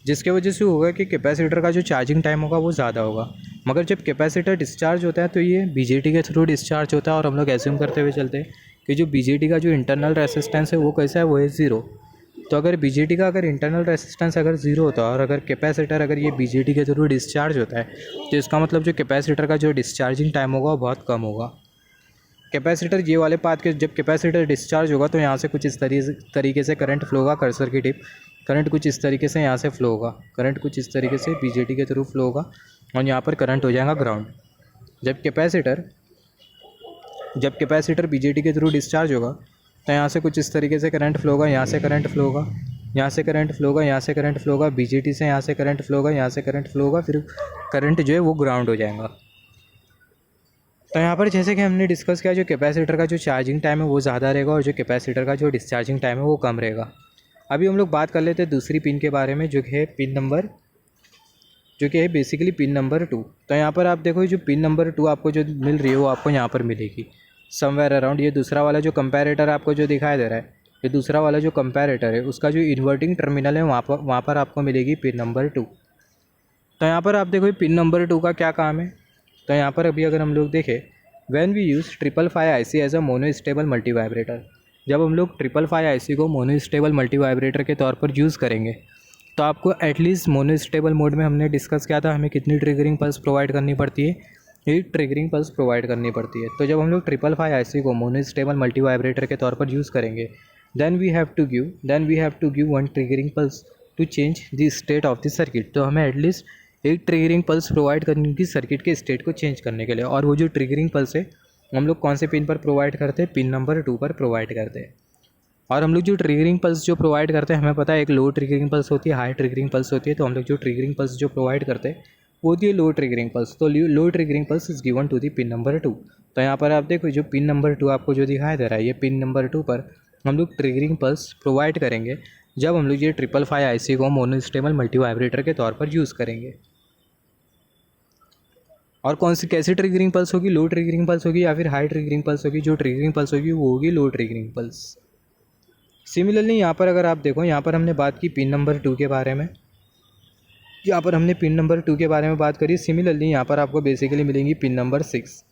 जिसके वजह से होगा कि कैपेसिटर का जो चार्जिंग टाइम होगा वो ज़्यादा होगा। मगर जब कैपेसिटर डिस्चार्ज होता है तो ये बीजेटी के थ्रू डिस्चार्ज होता है, और हम लोग एज्यूम करते हुए चलते हैं कि जो बीजेटी का जो इंटरनल रेसिस्टेंस है वो कैसा है, वो है 0। तो अगर बीजेटी का अगर इंटरनल रेसिस्टेंस अगर 0 होता है और अगर कैपेसिटर अगर ये बीजेटी के थ्रू डिस्चार्ज होता है तो इसका मतलब जो कैपेसिटर का जो डिस्चार्जिंग टाइम होगा वो बहुत कम होगा। कैपेसिटर ये वाले पाथ के जब कैपेसिटर डिस्चार्ज होगा तो यहाँ से कुछ इस तरीके से करंट फ्लो होगा, कर्सर की टिप करंट कुछ इस तरीके से यहाँ से फ्लो होगा, करंट कुछ इस तरीके से बीजेटी के थ्रू फ्लो होगा, और यहाँ पर करंट हो जाएगा ग्राउंड। जब कैपेसिटर बीजेटी के थ्रू डिस्चार्ज होगा तो यहाँ से कुछ इस तरीके से करंट फ्लो होगा, यहाँ से करंट फ्लो होगा, यहाँ से करंट फ्लो होगा, यहाँ से करंट फ्लो होगा, बीजेटी से यहाँ से करंट फ्लो होगा, यहाँ से करंट फ्लो होगा, फिर करंट जो है वो ग्राउंड हो जाएगा। तो यहाँ पर जैसे कि हमने डिस्कस किया, जो कैपेसिटर का जो चार्जिंग टाइम है वो ज़्यादा रहेगा और जो कैपेसिटर का जो डिस्चार्जिंग टाइम है वो कम रहेगा। अभी हम लोग बात कर लेते हैं दूसरी पिन के बारे में, जो कि है पिन नंबर, जो कि है बेसिकली पिन नंबर 2। तो यहाँ पर आप देखो जो पिन नंबर 2 आपको जो मिल रही है वो आपको यहाँ पर मिलेगी समवेयर अराउंड। ये दूसरा वाला जो कंपैरेटर आपको जो दिखाई दे रहा है, ये दूसरा वाला जो कंपैरेटर है उसका जो इन्वर्टिंग टर्मिनल है वहाँ पर आपको मिलेगी पिन नंबर 2। तो यहाँ पर आप देखो पिन नंबर 2 का क्या काम है। तो यहाँ पर अभी अगर हम लोग देखें, when we use 555 IC as a monostable multivibrator, जब हम लोग 555 IC को मोनो स्टेबल मल्टी वाइब्रेटर के तौर पर यूज़ करेंगे तो आपको एटलीस्ट मोनो स्टेबल मोड में हमने डिस्कस किया था हमें कितनी ट्रिगरिंग पल्स प्रोवाइड करनी पड़ती है, 8 ट्रिगरिंग पल्स प्रोवाइड करनी पड़ती है। तो जब हम लोग 555 IC को मोनो स्टेबल मल्टी वाइब्रेटर के तौर पर यूज़ करेंगे, then we have to give 1 triggering pulse to change the state of the circuit. तो हमें एटलीस्ट 8 ट्रिगरिंग पल्स प्रोवाइड करनी होगी सर्किट के स्टेट को चेंज करने के लिए। और वो जो ट्रिगरिंग पल्स है हम लोग कौन से पिन पर प्रोवाइड करते हैं, पिन नंबर 2 पर प्रोवाइड करते हैं। और हम लोग जो ट्रिगरिंग पल्स जो प्रोवाइड करते हैं, हमें पता है एक लो ट्रिगरिंग पल्स होती है, हाई ट्रिगरिंग पल्स होती है। तो हम लोग जो ट्रिगरिंग पल्स जो प्रोवाइड करते हैं वो होती है लो ट्रिगरिंग पल्स। तो low triggering pulse is given to the pin number 2। तो यहाँ पर आप देखो जो पिन नंबर 2 आपको जो दिखाई दे रहा है, ये पिन नंबर 2 पर हम लोग ट्रिगरिंग पल्स प्रोवाइड करेंगे जब हम लोग ये 555 IC को मोनो स्टेबल मल्टी वाइब्रेटर के तौर पर यूज़ करेंगे। और कौन सी कैसी ट्रिगरिंग पल्स होगी, लो ट्रिगरिंग पल्स होगी या फिर हाई ट्रिगरिंग पल्स होगी। जो ट्रिगरिंग पल्स होगी वो होगी लो ट्रिगरिंग पल्स। सिमिलरली यहाँ पर अगर आप देखो, यहाँ पर हमने बात की पिन नंबर 2 के बारे में, यहाँ पर हमने पिन नंबर 2 के बारे में बात करी। सिमिलरली यहाँ पर आपको बेसिकली मिलेंगी पिन नंबर 6।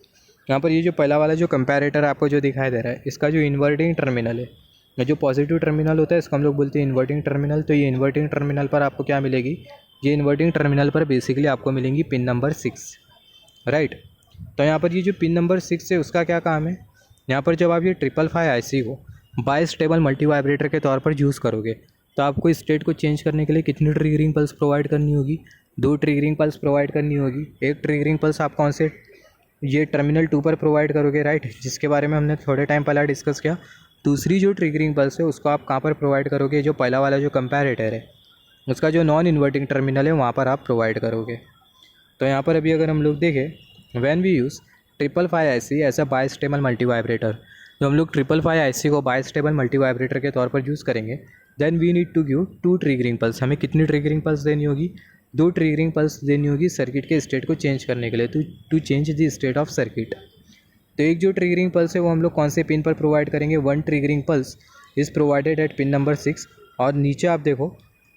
यहाँ पर ये जो पहला वाला जो कंपैरेटर आपको जो दिखाई दे रहा है, इसका जो इन्वर्टिंग टर्मिनल है, जो पॉजिटिव टर्मिनल होता है इसको हम लोग बोलते हैं इन्वर्टिंग टर्मिनल। तो ये इन्वर्टिंग टर्मिनल पर आपको क्या मिलेगी, ये इन्वर्टिंग टर्मिनल पर बेसिकली आपको मिलेंगी पिन नंबर 6, राइट। तो यहाँ पर ये जो पिन नंबर 6 है उसका क्या काम है, यहाँ पर जब आप ये 555 IC को बाई स्टेबल मल्टी वाइब्रेटर के तौर पर यूज़ करोगे तो आपको स्टेट को चेंज करने के लिए कितनी ट्रिगरिंग पल्स प्रोवाइड करनी होगी, 2 ट्रिगरिंग पल्स प्रोवाइड करनी होगी। एक ट्रिगरिंग पल्स आप कौन से ये टर्मिनल 2 पर प्रोवाइड करोगे, राइट, जिसके बारे में हमने थोड़े टाइम पहले डिस्कस किया। दूसरी जो ट्रिगरिंग पल्स है उसको आप कहाँ पर प्रोवाइड करोगे, जो पहला वाला जो कंपैरेटर है उसका जो नॉन इन्वर्टिंग टर्मिनल है वहाँ पर आप प्रोवाइड करोगे। तो यहाँ पर अभी अगर हम लोग देखें, when we use 555 IC as a bistable multivibrator, जब हम लोग 555 IC को बाई स्टेबल मल्टी वाइब्रेटर के तौर पर यूज़ करेंगे, then we need to give 2 triggering pulse. हमें कितनी ट्रिगरिंग पल्स देनी होगी, 2 ट्रिगरिंग पल्स देनी होगी सर्किट के स्टेट को चेंज करने के लिए, to change the state of circuit. तो एक जो ट्रिगरिंग पल्स है वो हम लोग कौन से पिन पर प्रोवाइड करेंगे, 1 triggering pulse is provided eight pin number 6। और नीचे आप देखो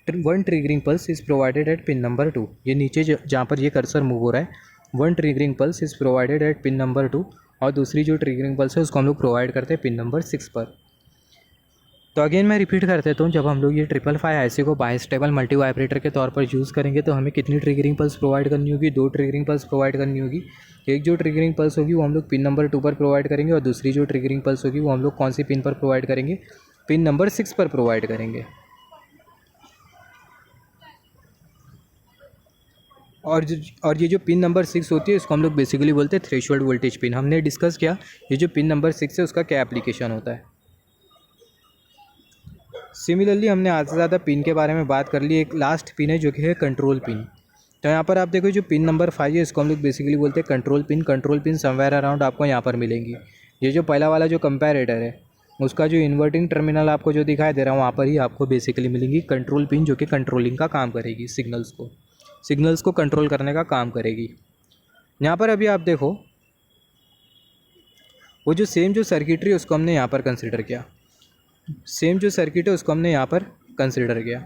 1 triggering pulse is provided eight pin number 2। ये नीचे जहाँ पर ये कर्सर मूव हो रहा है, 1 triggering pulse is provided eight pin number 2 और दूसरी जो ट्रिगरिंग पल्स है उसको हम लोग प्रोवाइड करते हैं पिन नंबर 6 पर। तो अगेन मैं रिपीट कर देता हूँ, जब हम लोग ये 555 IC को बाई स्टेबल मल्टी वाइब्रेटर के तौर पर यूज़ करेंगे तो हमें कितनी ट्रिगरिंग पल्स प्रोवाइड करनी होगी, 2 ट्रिगरिंग पल्स प्रोवाइड करनी होगी। एक जो ट्रिगरिंग पल्स होगी वो हम लोग पिन नंबर 2 पर प्रोवाइड करेंगे और दूसरी जो ट्रिगरिंग पल्स होगी वो हम लोग कौन सी पिन पर प्रोवाइड करेंगे, पिन नंबर 6 पर प्रोवाइड करेंगे। और ये जो पिन नंबर 6 होती है इसको हम लोग बेसिकली बोलते हैं थ्रेशोल्ड वोल्टेज पिन। हमने डिस्कस किया ये जो पिन नंबर 6 है उसका क्या एप्लीकेशन होता है। सिमिलरली हमने आधे से ज़्यादा पिन के बारे में बात कर ली। एक लास्ट पिन है जो कि है कंट्रोल पिन। तो यहाँ पर आप देखो जो पिन नंबर 5 है इसको हम लोग बेसिकली बोलते हैं control pin. Control pin somewhere around आपको यहाँ पर मिलेंगी। ये जो पहला वाला जो कंपैरेटर है उसका जो इन्वर्टिंग टर्मिनल आपको जो दिखाई दे रहा है वहाँ पर ही आपको बेसिकली मिलेंगी कंट्रोल पिन, जो कि कंट्रोलिंग का काम करेगी, सिग्नल्स को कंट्रोल करने का काम करेगी। यहाँ पर अभी आप देखो वो जो सेम जो सर्किटरी उसको हमने यहाँ पर कंसिडर किया, सेम जो सर्किट है उसको हमने यहाँ पर कंसिडर किया।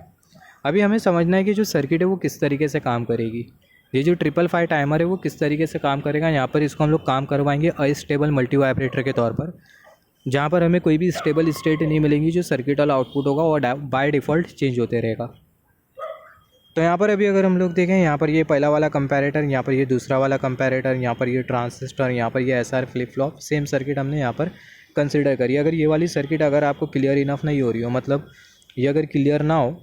अभी हमें समझना है कि जो सर्किट है वो किस तरीके से काम करेगी। ये जो 555 टाइमर है वो किस तरीके से काम करेगा। यहाँ पर इसको हम लोग काम करवाएंगे अस्टेबल मल्टी वाइब्रेटर के तौर पर, जहाँ पर हमें कोई भी स्टेबल स्टेट नहीं मिलेंगी। जो सर्किट वाला आउटपुट होगा वो बाय डिफ़ॉल्ट चेंज होते रहेगा। तो यहाँ पर अभी अगर हम लोग देखें, यहाँ पर ये पहला वाला कंपैरेटर, यहाँ पर ये दूसरा वाला कंपैरेटर, यहाँ पर ये ट्रांजिस्टर, यहाँ पर ये SR flip flop, same circuit हमने यहाँ पर कंसिडर करी। अगर ये वाली सर्किट अगर आपको क्लियर इनफ नहीं हो रही हो, मतलब ये अगर क्लियर ना हो,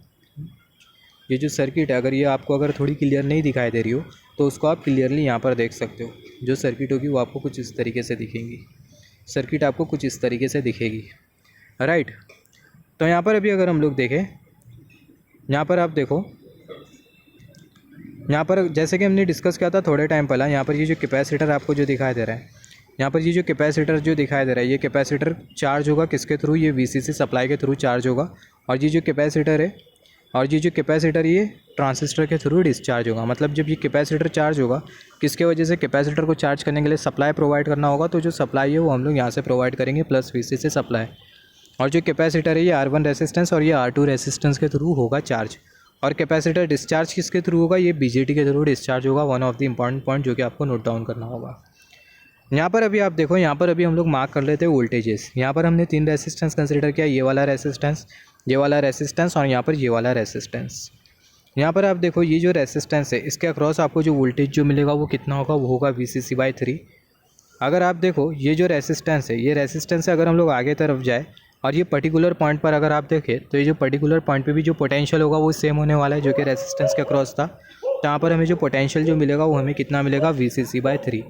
ये जो सर्किट है अगर ये आपको अगर थोड़ी क्लियर नहीं दिखाई दे रही हो तो उसको आप क्लियरली यहाँ पर देख सकते हो। जो सर्किट होगी वो आपको कुछ इस तरीके से दिखेंगी, सर्किट आपको कुछ इस तरीके से दिखेगी, राइट। तो यहाँ पर अभी अगर हम लोग देखें, यहाँ पर आप देखो, यहाँ पर जैसे कि हमने डिस्कस किया था थोड़े टाइम पहले, यहाँ पर ये जो कैपेसिटर आपको जो दिखाई दे रहा है यहाँ पर ये जो कैपेसिटर जो दिखाई दे रहा है, ये कैपेसिटर चार्ज होगा किसके थ्रू, ये वीसीसी सप्लाई के थ्रू चार्ज होगा। और ये जो कैपेसिटर है, और ये जो कैपेसिटर ये ट्रांजिस्टर के थ्रू डिस्चार्ज होगा। मतलब जब ये कैपेसिटर चार्ज होगा, किसके वजह से, कैपेसिटर को चार्ज करने के लिए सप्लाई प्रोवाइड करना होगा, तो जो सप्लाई है वो हम लोग यहाँ से प्रोवाइड करेंगे प्लस वीसीसी सप्लाई। और जो कैपेसिटर है ये R1 रेसिस्टेंस और ये R2 रेसिस्टेंस के थ्रू होगा चार्ज। और कैपेसिटर डिस्चार्ज किसके थ्रू होगा, ये बीजेटी के थ्रू डिस्चार्ज होगा। One of the important point जो कि आपको नोट डाउन करना होगा। यहाँ पर अभी आप देखो, यहाँ पर अभी हम लोग मार्क कर लेते हैं वोल्टेजेस। यहाँ पर हमने 3 रेसिस्टेंस कंसिडर किया, ये वाला रेसिस्टेंस, ये वाला रेसिस्टेंस और यहाँ पर ये वाला रेसिस्टेंस। यहाँ पर आप देखो ये जो रेसिस्टेंस है इसके अक्रॉस आपको जो वोल्टेज जो मिलेगा वो कितना होगा, वो होगा VCC/3। अगर आप देखो ये जो रेसिस्टेंस है, ये रेसिस्टेंस से अगर हम लोग आगे तरफ जाए और ये पर्टिकुलर पॉइंट पर अगर आप देखें तो ये जो पर्टिकुलर पॉइंट पे भी जो पोटेंशियल होगा वो सेम होने वाला है जो कि रेसिस्टेंस के अक्रॉस था। तो यहाँ पर हमें जो पोटेंशियल जो मिलेगा वो हमें कितना मिलेगा, VCC/3।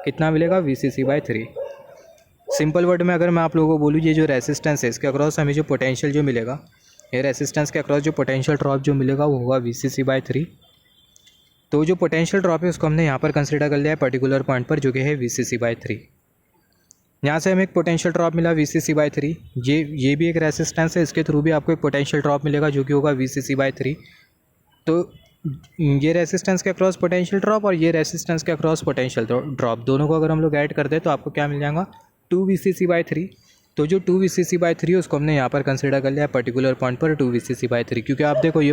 कितना मिलेगा, VCC/3। सिंपल वर्ड में अगर मैं आप लोगों को बोलूँ, ये जो रेसिस्टेंस है इसके अक्रॉस हमें जो पोटेंशियल जो मिलेगा, ये रेसिस्टेंस के अक्रॉस जो पोटेंशियल ड्रॉप जो मिलेगा वो होगा VCC/3। तो जो पोटेंशियल ड्रॉप है उसको हमने यहाँ पर कंसिडर कर लिया है पर्टिकुलर पॉइंट पर जो कि है VCC/3। यहाँ से हमें एक पोटेंशियल ड्रॉप मिला VCC/3। ये भी एक रेसिस्टेंस है, इसके थ्रू भी आपको एक पोटेंशियल ड्रॉप मिलेगा जो कि होगा VCC/3। तो ये रेसिस्टेंस के अक्रॉस पोटेंशियल ड्रॉप और ये रेसिस्टेंस के अक्रॉस पोटेंशियल ड्रॉप, दोनों को अगर हम लोग ऐड कर दें तो आपको क्या मिल जाएगा, 2 VCC/3। तो जो 2 VCC/3 उसको हमने यहाँ पर कंसिडर कर लिया है पर्टिकुलर पॉइंट पर 2 VCC/3, क्योंकि आप देखो ये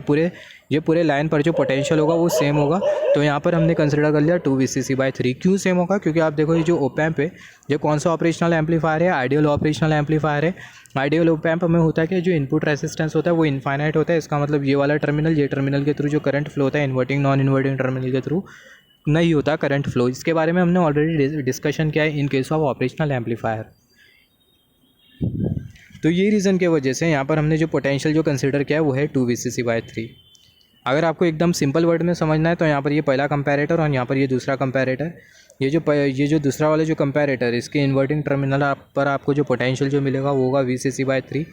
पूरे लाइन पर जो पोटेंशियल होगा वो सेम होगा। तो यहाँ पर हमने कंसिडर कर लिया 2 VCC/3। क्यों सेम होगा, क्योंकि आप देखो ये जो ओप एम्प है, ये कौन सा ऑपरेशनल एम्पलीफायर है, आइडियल ऑपरेशनल एम्पलीफायर है। आइडियल ओप एम्प में होता है कि जो इनपुट रेसिस्टेंस होता है वो इनफाइनाइट होता है। इसका मतलब ये वाला टर्मिनल, ये टर्मिनल के थ्रू जो करंट फ्लो होता है इन्वर्टिंग नॉन इन्वर्टिंग टर्मिनल के थ्रू नहीं होता करंट फ्लो। इसके बारे में हमने ऑलरेडी डिस्कशन किया है in case of operational amplifier. तो ये रीज़न की वजह से यहाँ पर हमने जो पोटेंशियल जो कंसिडर किया है वो है 2 VCC/3। अगर आपको एकदम सिंपल वर्ड में समझना है तो यहाँ पर ये पहला कंपैरेटर और यहाँ पर ये दूसरा कंपैरेटर। ये जो दूसरा वाला जो कंपैरेटर इसके इन्वर्टिंग टर्मिनल पर आपको जो पोटेंशियल जो मिलेगा वो होगा VCC/3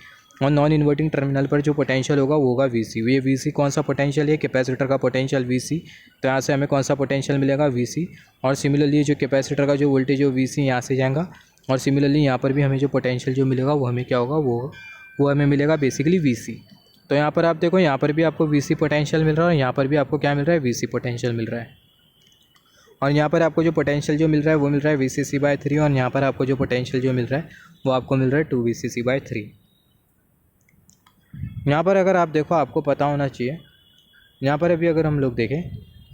और नॉन इन्वर्टिंग टर्मिनल पर जो पोटेंशियल होगा वो होगा VC। ये VC कौन सा पोटेंशियल है, कैपेसिटर का पोटेंशियल VC। तो यहाँ से हमें कौन सा पोटेंशियल मिलेगा, VC। और सिमिलरली जो कैपेसिटर का जो वोल्टेज है VC यहाँ से जाएगा। और सिमिलरली यहाँ पर भी हमें जो पोटेंशियल जो मिलेगा वो हमें क्या होगा, वो हमें मिलेगा बेसिकली VC। तो यहाँ पर आप देखो, यहाँ पर भी आपको VC पोटेंशियल मिल रहा है और यहाँ पर भी आपको क्या मिल रहा है, VC पोटेंशियल मिल रहा है। और यहाँ पर आपको जो पोटेंशियल जो मिल रहा है वो मिल रहा है VCC/3 और यहाँ पर आपको जो पोटेंशियल जो मिल रहा है वो आपको मिल रहा है 2 VCC/3। यहाँ पर अगर आप देखो, आपको पता होना चाहिए, यहाँ पर अभी अगर हम लोग देखें,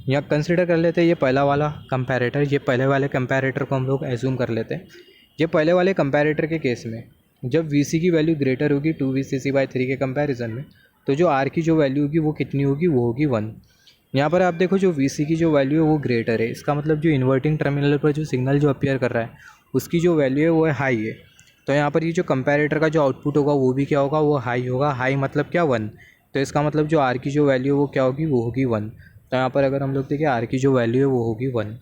यहाँ कंसिडर कर लेते हैं ये पहला वाला कंपैरेटर। ये पहले वाले कंपैरेटर को हम लोग एज्यूम कर लेते हैं। ये पहले वाले कंपैरेटर के केस में जब VC की वैल्यू ग्रेटर होगी 2 VCC/3 के कंपैरिजन में, तो जो R की जो वैल्यू होगी वो कितनी होगी, वो होगी 1। यहाँ पर आप देखो जो VC की जो वैल्यू है वो ग्रेटर है, इसका मतलब जो इन्वर्टिंग टर्मिनल पर जो सिग्नल जो अपीयर कर रहा है उसकी जो वैल्यू है वो है हाई है। तो यहाँ पर ये जो कंपैरेटर का जो आउटपुट होगा वो भी क्या होगा, वो हाई होगा। हाई मतलब क्या, 1। तो इसका मतलब जो R की जो वैल्यू है वो क्या होगी, वो होगी 1। तो यहाँ पर अगर हम लोग देखें R की जो वैल्यू है वो होगी 1।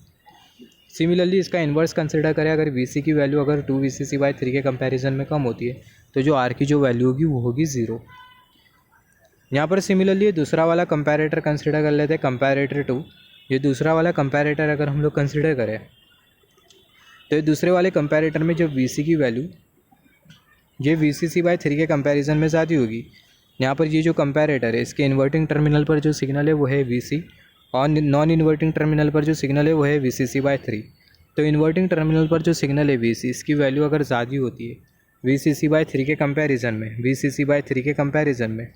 सिमिलरली इसका इन्वर्स कंसिडर करें, अगर VC की वैल्यू अगर 2 VCC/3 के कंपैरिजन में कम होती है तो जो R की जो वैल्यू होगी वो होगी 0। यहाँ पर सिमिलरली दूसरा वाला कंपैरेटर कंसिडर कर लेते हैं, कंपैरेटर 2। ये दूसरा वाला कंपैरेटर अगर हम लोग कंसिडर करें तो ये दूसरे वाले कंपैरेटर में जो VC की वैल्यू ये VCC/3 के कंपैरिजन में ज़्यादा होगी। यहाँ पर ये जो कंपैरेटर है इसके इन्वर्टिंग टर्मिनल पर जो सिग्नल है वो है VC और नॉन इन्वर्टिंग टर्मिनल पर जो सिग्नल है वो है VCC/3। तो इन्वर्टिंग टर्मिनल पर जो सिग्नल है VC, इसकी वैल्यू अगर ज़्यादा होती है VCC/3 के कंपैरिजन में,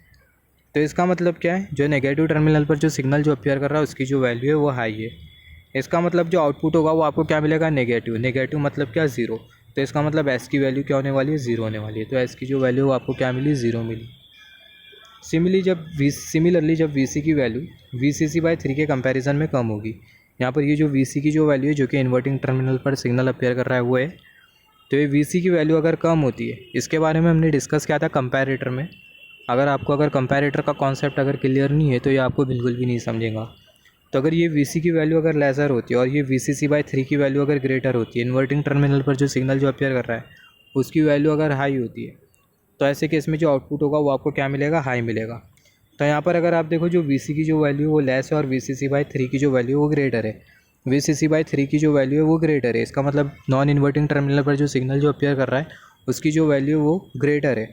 तो इसका मतलब क्या है, जो नेगेटिव टर्मिनल पर जो सिग्नल जो अपीयर कर रहा है उसकी जो वैल्यू है वो हाई है। इसका मतलब जो आउटपुट होगा वो आपको क्या मिलेगा, नेगेटिव मतलब क्या, 0। तो इसका मतलब S की वैल्यू क्या होने वाली है, 0 होने वाली है। तो S की जो वैल्यू वो आपको क्या मिली, 0 मिली। सिमिलरली जब VC की वैल्यू VCC/3 के कंपैरिजन में कम होगी, यहाँ पर ये जो VC की जो वैल्यू है जो कि इन्वर्टिंग टर्मिनल पर सिग्नल अपीयर कर रहा है वो है, तो ये VC की वैल्यू अगर कम होती है, इसके बारे में हमने डिस्कस किया था कंपैरेटर में। अगर कंपैरेटर का कॉन्सेप्ट अगर क्लियर नहीं है तो ये आपको बिल्कुल भी नहीं समझेगा। तो अगर ये VC की वैल्यू अगर लेसर होती है और ये VCC/3 की वैल्यू अगर ग्रेटर होती है, इन्वर्टिंग टर्मिनल पर जो सिग्नल जो अपीयर कर रहा है उसकी वैल्यू अगर हाई होती है, तो ऐसे केस में जो आउटपुट होगा वो आपको क्या मिलेगा, हाई मिलेगा। तो यहाँ पर अगर आप देखो जो VC की जो वैल्यू वो लेस है और VCC/3 की जो वैल्यू वो ग्रेटर है, VCC/3 की जो वैल्यू है वो ग्रेटर है। इसका मतलब नॉन इन्वर्टिंग टर्मिनल पर जो सिग्नल जो अपीयर कर रहा है उसकी जो वैल्यू वो ग्रेटर है।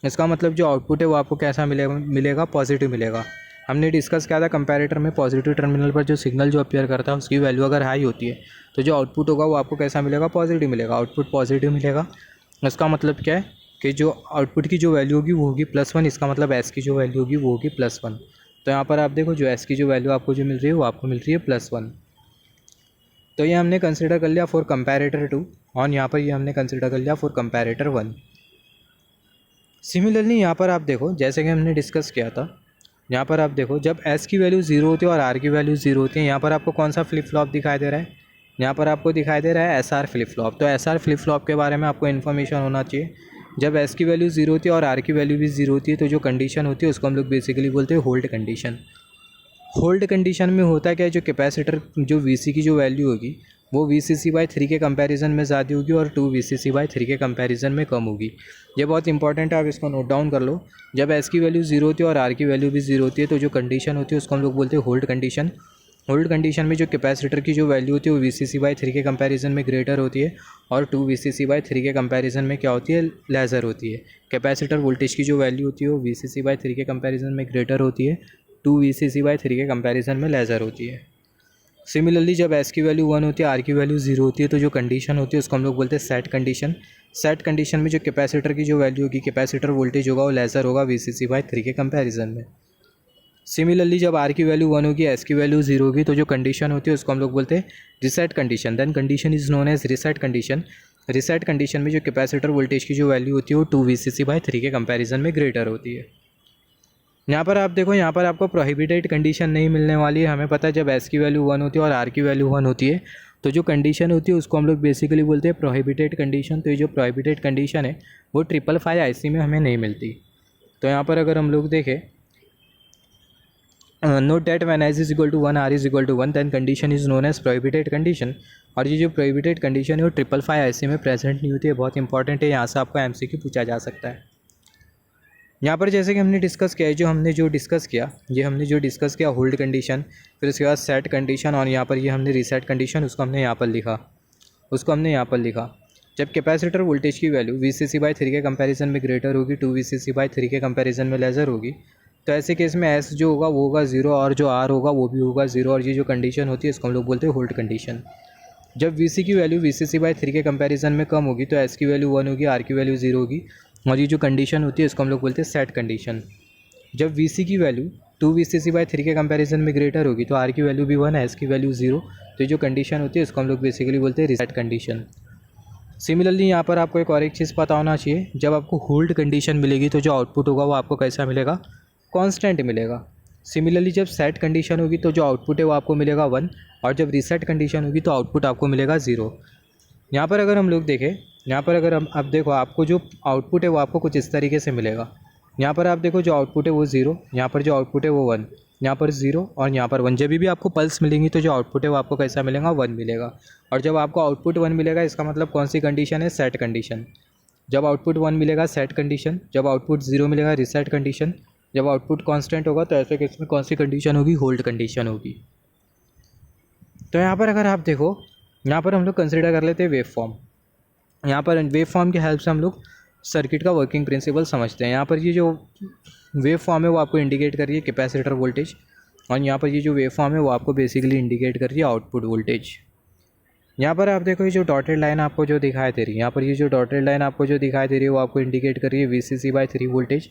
इसका मतलब जो आउटपुट है वो आपको कैसा मिलेगा पॉजिटिव मिलेगा। हमने डिस्कस किया था कंपैरेटर में, पॉजिटिव टर्मिनल पर जो सिग्नल जो अपीयर करता है उसकी वैल्यू अगर हाई होती है तो जो आउटपुट होगा वो आपको कैसा मिलेगा, पॉजिटिव मिलेगा। आउटपुट पॉजिटिव मिलेगा। इसका मतलब क्या है कि जो आउटपुट की जो वैल्यू होगी वो होगी +1। इसका मतलब एस की जो वैल्यू होगी वो होगी +1। तो यहाँ पर आप देखो जो एस की जो वैल्यू आपको जो मिल रही है वो आपको मिल रही है +1। तो ये हमने कंसिडर कर लिया फॉर कंपैरेटर 2 और यहाँ पर ये हमने कंसिडर कर लिया फॉर कंपैरेटर 1। सिमिलरली यहाँ पर आप देखो जैसे कि हमने डिस्कस किया था, यहाँ पर आप देखो जब एस की वैल्यू 0 होती है और आर की वैल्यू 0 होती है, यहाँ पर आपको कौन सा फ्लिप फ्लॉप दिखाई दे रहा है, यहाँ पर आपको दिखाई दे रहा है SR फ्लिप फ्लॉप। तो SR फ्लिप फ्लॉप के बारे में आपको इन्फॉर्मेशन होना चाहिए। जब एस की वैल्यू 0 होती है और आर की वैल्यू भी 0 होती है तो जो कंडीशन होती है उसको हम लोग बेसिकली बोलते हैं होल्ड कंडीशन। होल्ड कंडीशन में होता क्या है, जो कैपेसिटर जो VC की जो वैल्यू होगी वो VCC/3 के कंपैरिजन में ज़्यादा होगी और 2 VCC/3 के कंपैरिजन में कम होगी। ये बहुत इंपॉर्टेंट है, आप इसको नोट डाउन कर लो। जब एस की वैल्यू 0 होती है और आर की वैल्यू भी 0 होती है तो जो कंडीशन होती है उसको हम लोग बोलते हैं होल्ड कंडीशन। होल्ड कंडीशन में जो कैपेसिटर की जो वैल्यू होती है वो VCC/3 के कंपैरिजन में ग्रेटर होती है और 2 VCC/3 के कंपैरिजन में क्या होती है, लेसर होती है। कैपेसिटर वोल्टेज की जो वैल्यू होती है वो VCC/3 के कंपैरिजन में ग्रेटर होती है, 2 VCC/3 के कंपैरिजन में लेसर होती है। सिमिलरली जब एस की वैल्यू 1 होती है, आर की वैल्यू 0 होती है तो जो कंडीशन होती है उसको हम लोग बोलते हैं सेट कंडीशन। सेट कंडीशन में जो कैपेसिटर की जो वैल्यू होगी, कैपेसिटर वोल्टेज होगा वो लेसर होगा VCC/3 के कंपैरिजन में। सिमिलरली जब आर की वैल्यू 1 होगी, एस की वैल्यू 0 होगी तो जो कंडीशन होती है उसको हम लोग बोलते हैं reset condition. Then condition is known as reset condition. Reset condition में जो कैपेसिटर वोल्टेज की जो वैल्यू होती है वो 2 VCC/3 के कंपैरिजन में ग्रेटर होती है। यहाँ पर आप देखो, यहाँ पर आपको प्रोहिबिटेड कंडीशन नहीं मिलने वाली है। हमें पता है जब एस की वैल्यू 1 होती है और आर की वैल्यू 1 होती है तो जो कंडीशन होती है उसको हम लोग बेसिकली बोलते हैं प्रोहिबिटेड कंडीशन। तो ये जो प्रोहिबिटेड कंडीशन है वो 555 IC में हमें नहीं मिलती। तो यहाँ पर अगर हम लोग देखें, note that when S is equal to 1 R is equal to 1 then condition is known as prohibited condition. और ये जो प्रोहिबिटेड कंडीशन है वो 555 IC में प्रेजेंट नहीं होती है। बहुत इंपॉर्टेंट है, यहाँ से आपको MCQ पूछा जा सकता है। यहाँ पर जैसे कि हमने डिस्कस किया है, ये हमने जो डिस्कस किया होल्ड कंडीशन, फिर उसके बाद सेट कंडीशन और यहाँ पर ये हमने रीसेट कंडीशन उसको हमने यहाँ पर लिखा। जब कैपेसिटर वोल्टेज की वैल्यू VCC/3 के कंपैरिजन में ग्रेटर होगी, 2 VCC/3 के कंपैरिजन में लेसर होगी, तो ऐसे केस में एस जो होगा वो होगा 0 और जो आर होगा वो भी होगा 0। और ये जो कंडीशन होती है इसको हम लोग बोलते हैं होल्ड कंडीशन। जब VC की वैल्यू VCC/3 के कंपैरिजन में कम होगी तो एस की वैल्यू 1 होगी, आर की वैल्यू 0 होगी और ये जो कंडीशन होती है इसको हम लोग बोलते हैं सेट कंडीशन। जब VC की वैल्यू 2 VCC/3 के कंपैरिजन में ग्रेटर होगी तो आर की वैल्यू भी 1 है, एस की वैल्यू 0, तो ये जो कंडीशन होती है इसको हम लोग बेसिकली बोलते हैं रिसेट कंडीशन। सिमिलरली यहाँ पर आपको एक और एक चीज़ पता होना चाहिए, जब आपको होल्ड कंडीशन मिलेगी तो जो आउटपुट होगा वो आपको कैसा मिलेगा, कांस्टेंट मिलेगा। सिमिलरली जब सेट कंडीशन होगी तो जो आउटपुट है वो आपको मिलेगा 1 और जब रीसेट कंडीशन होगी तो आउटपुट आपको मिलेगा 0। यहाँ पर अगर हम लोग देखें, यहाँ पर अगर हम अब देखो आपको जो आउटपुट है वो आपको कुछ इस तरीके से मिलेगा। यहाँ पर आप देखो जो आउटपुट है वो 0, यहाँ पर जो आउटपुट है वो 1, यहाँ पर 0 और यहाँ पर 1। जब भी आपको पल्स मिलेंगी तो जो आउटपुट है वो आपको कैसा मिलेगा, 1 मिलेगा। और जब आपको आउटपुट 1 मिलेगा इसका मतलब कौन सी कंडीशन है, सेट कंडीशन। जब आउटपुट 1 मिलेगा सेट कंडीशन, जब आउटपुट 0 मिलेगा रिसेट कंडीशन, जब आउटपुट कांस्टेंट होगा तो ऐसे केस में कौन सी कंडीशन होगी, होल्ड कंडीशन होगी। तो यहाँ पर अगर आप देखो, यहाँ पर हम लोग कंसिडर कर लेते हैं वेव फॉर्म। यहाँ पर वेव फॉर्म की हेल्प से हम लोग सर्किट का वर्किंग प्रिंसिपल समझते हैं। यहाँ पर ये जो वेव फॉर्म है वो आपको इंडिकेट कर रही है कैपेसिटर वोल्टेज और यहाँ पर ये जो वेव फॉर्म है वो आपको बेसिकली इंडिकेट कर रही है आउटपुट वोल्टेज। यहाँ पर आप देखो ये जो डॉटेड लाइन आपको जो दिखाई दे रही है, यहाँ पर ये जो डॉटेड लाइन आपको जो दिखाई दे रही है वो आपको इंडिकेट कर रही है VCC/3 वोल्टेज।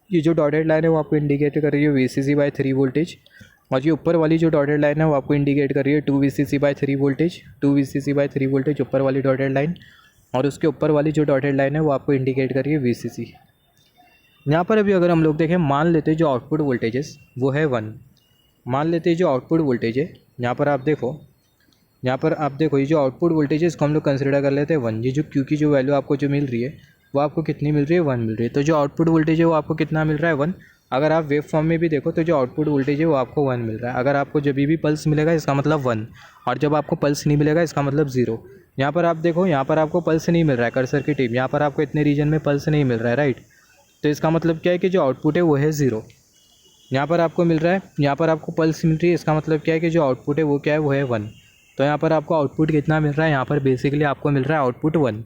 ये जो डॉटेड लाइन है वो आपको इंडिकेट कर रही है VCC/3 वोल्टेज और ये ऊपर वाली जो डॉटेड लाइन है वो आपको इंडिकेट कर रही है 2 VCC/3 वोल्टेज। 2 VCC/3 वोल्टेज ऊपर वाली डॉटेड लाइन और उसके ऊपर वाली जो डॉटेड लाइन है वो आपको इंडिकेट कर रही है VCC। यहाँ पर अभी अगर हम लोग देखें, मान लेते हैं जो आउटपुट वोल्टेजेस वो है 1, मान लेते हैं जो आउटपुट वोल्टेज है, यहाँ पर आप देखो, यहाँ पर आप देखो ये जो आउटपुट वोल्टेज है इसको हम लोग कंसिडर कर लेते हैं 1। ये जो क्यू की जो वैल्यू आपको जो मिल रही है वो आपको कितनी मिल रही है, 1 मिल रही है। तो जो आउटपुट वोल्टेज है वो आपको कितना मिल रहा है, 1। अगर आप वेव फॉर्म में भी देखो तो जो आउटपुट वोल्टेज है वो आपको 1 मिल रहा है। अगर आपको जब भी पल्स मिलेगा इसका मतलब 1 और जब आपको पल्स नहीं मिलेगा इसका मतलब 0। यहाँ पर आप देखो, यहाँ पर आपको पल्स नहीं मिल रहा है, कर्सर की टिप यहाँ पर आपको इतने रीजन में पल्स नहीं मिल रहा है, राइट। तो इसका मतलब क्या है कि जो आउटपुट है वो है 0। यहाँ पर आपको मिल रहा है, यहाँ पर आपको पल्स मिल रही है, इसका मतलब क्या है कि जो आउटपुट है वो क्या है, वो है 1। तो यहाँ पर आपको आउटपुट कितना मिल रहा है, यहाँ पर बेसिकली आपको मिल रहा है आउटपुट 1।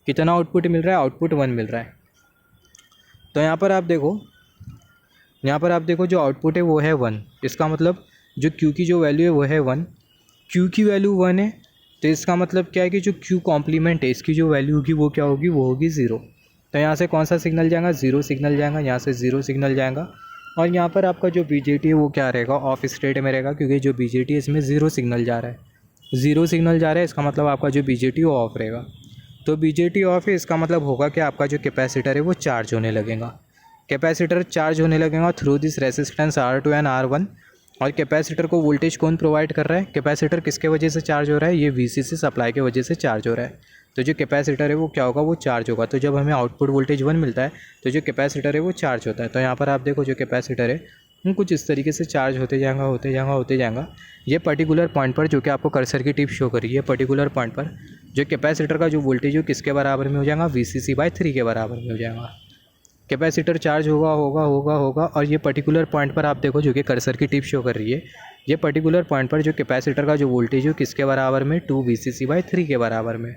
कितना आउटपुट मिल रहा है, आउटपुट 1 मिल रहा है। तो यहाँ पर आप देखो, यहाँ पर आप देखो जो आउटपुट है वो है 1। इसका मतलब जो Q की जो वैल्यू है वो है 1। Q की वैल्यू 1 है, तो इसका मतलब क्या है कि जो Q कॉम्प्लीमेंट है इसकी जो वैल्यू होगी वो क्या होगी, वो होगी 0। तो यहाँ से कौन सा सिग्नल जाएगा, 0 सिग्नल जाएगा, यहाँ से 0 सिग्नल जाएगा। और यहाँ पर आपका जो BJT है वो क्या रहेगा, ऑफ स्टेट में रहेगा, क्योंकि जो BJT है इसमें 0 सिग्नल जा रहा है। 0 सिग्नल जा रहा है, इसका मतलब आपका जो BJT वो ऑफ रहेगा। तो BJT ऑफ है, इसका मतलब होगा कि आपका जो कैपेसिटर है वो चार्ज होने लगेगा। कैपेसिटर चार्ज होने लगेगा through this resistance R2 and R1। और कैपेसिटर को वोल्टेज कौन प्रोवाइड कर रहा है, कैपेसिटर किसके वजह से चार्ज हो रहा है, ये VCC सप्लाई के वजह से चार्ज हो रहा है। तो जो कैपेसिटर है वो क्या होगा, वो चार्ज होगा। तो जब हमें आउटपुट वोल्टेज 1 मिलता है तो जो कैपेसिटर है वो चार्ज होता है। तो यहाँ पर आप देखो जो कैपेसिटर है वो कुछ इस तरीके से चार्ज होते जाएगा, होते जाएगा, होते जाएगा। ये पर्टिकुलर पॉइंट पर जो कि आपको कर्सर की टिप शो करी है, पर्टिकुलर पॉइंट पर जो कैपेसिटर का जो वोल्टेज है किसके बराबर में हो जाएगा, VCC/3 के बराबर में हो जाएगा। कैपेसिटर चार्ज होगा होगा होगा होगा और ये पर्टिकुलर पॉइंट पर आप देखो जो कि कर्सर की टिप शो कर रही है, ये पर्टिकुलर पॉइंट पर जो कैपेसिटर का जो वोल्टेज है किसके बराबर में, 2 VCC/3 के बराबर में।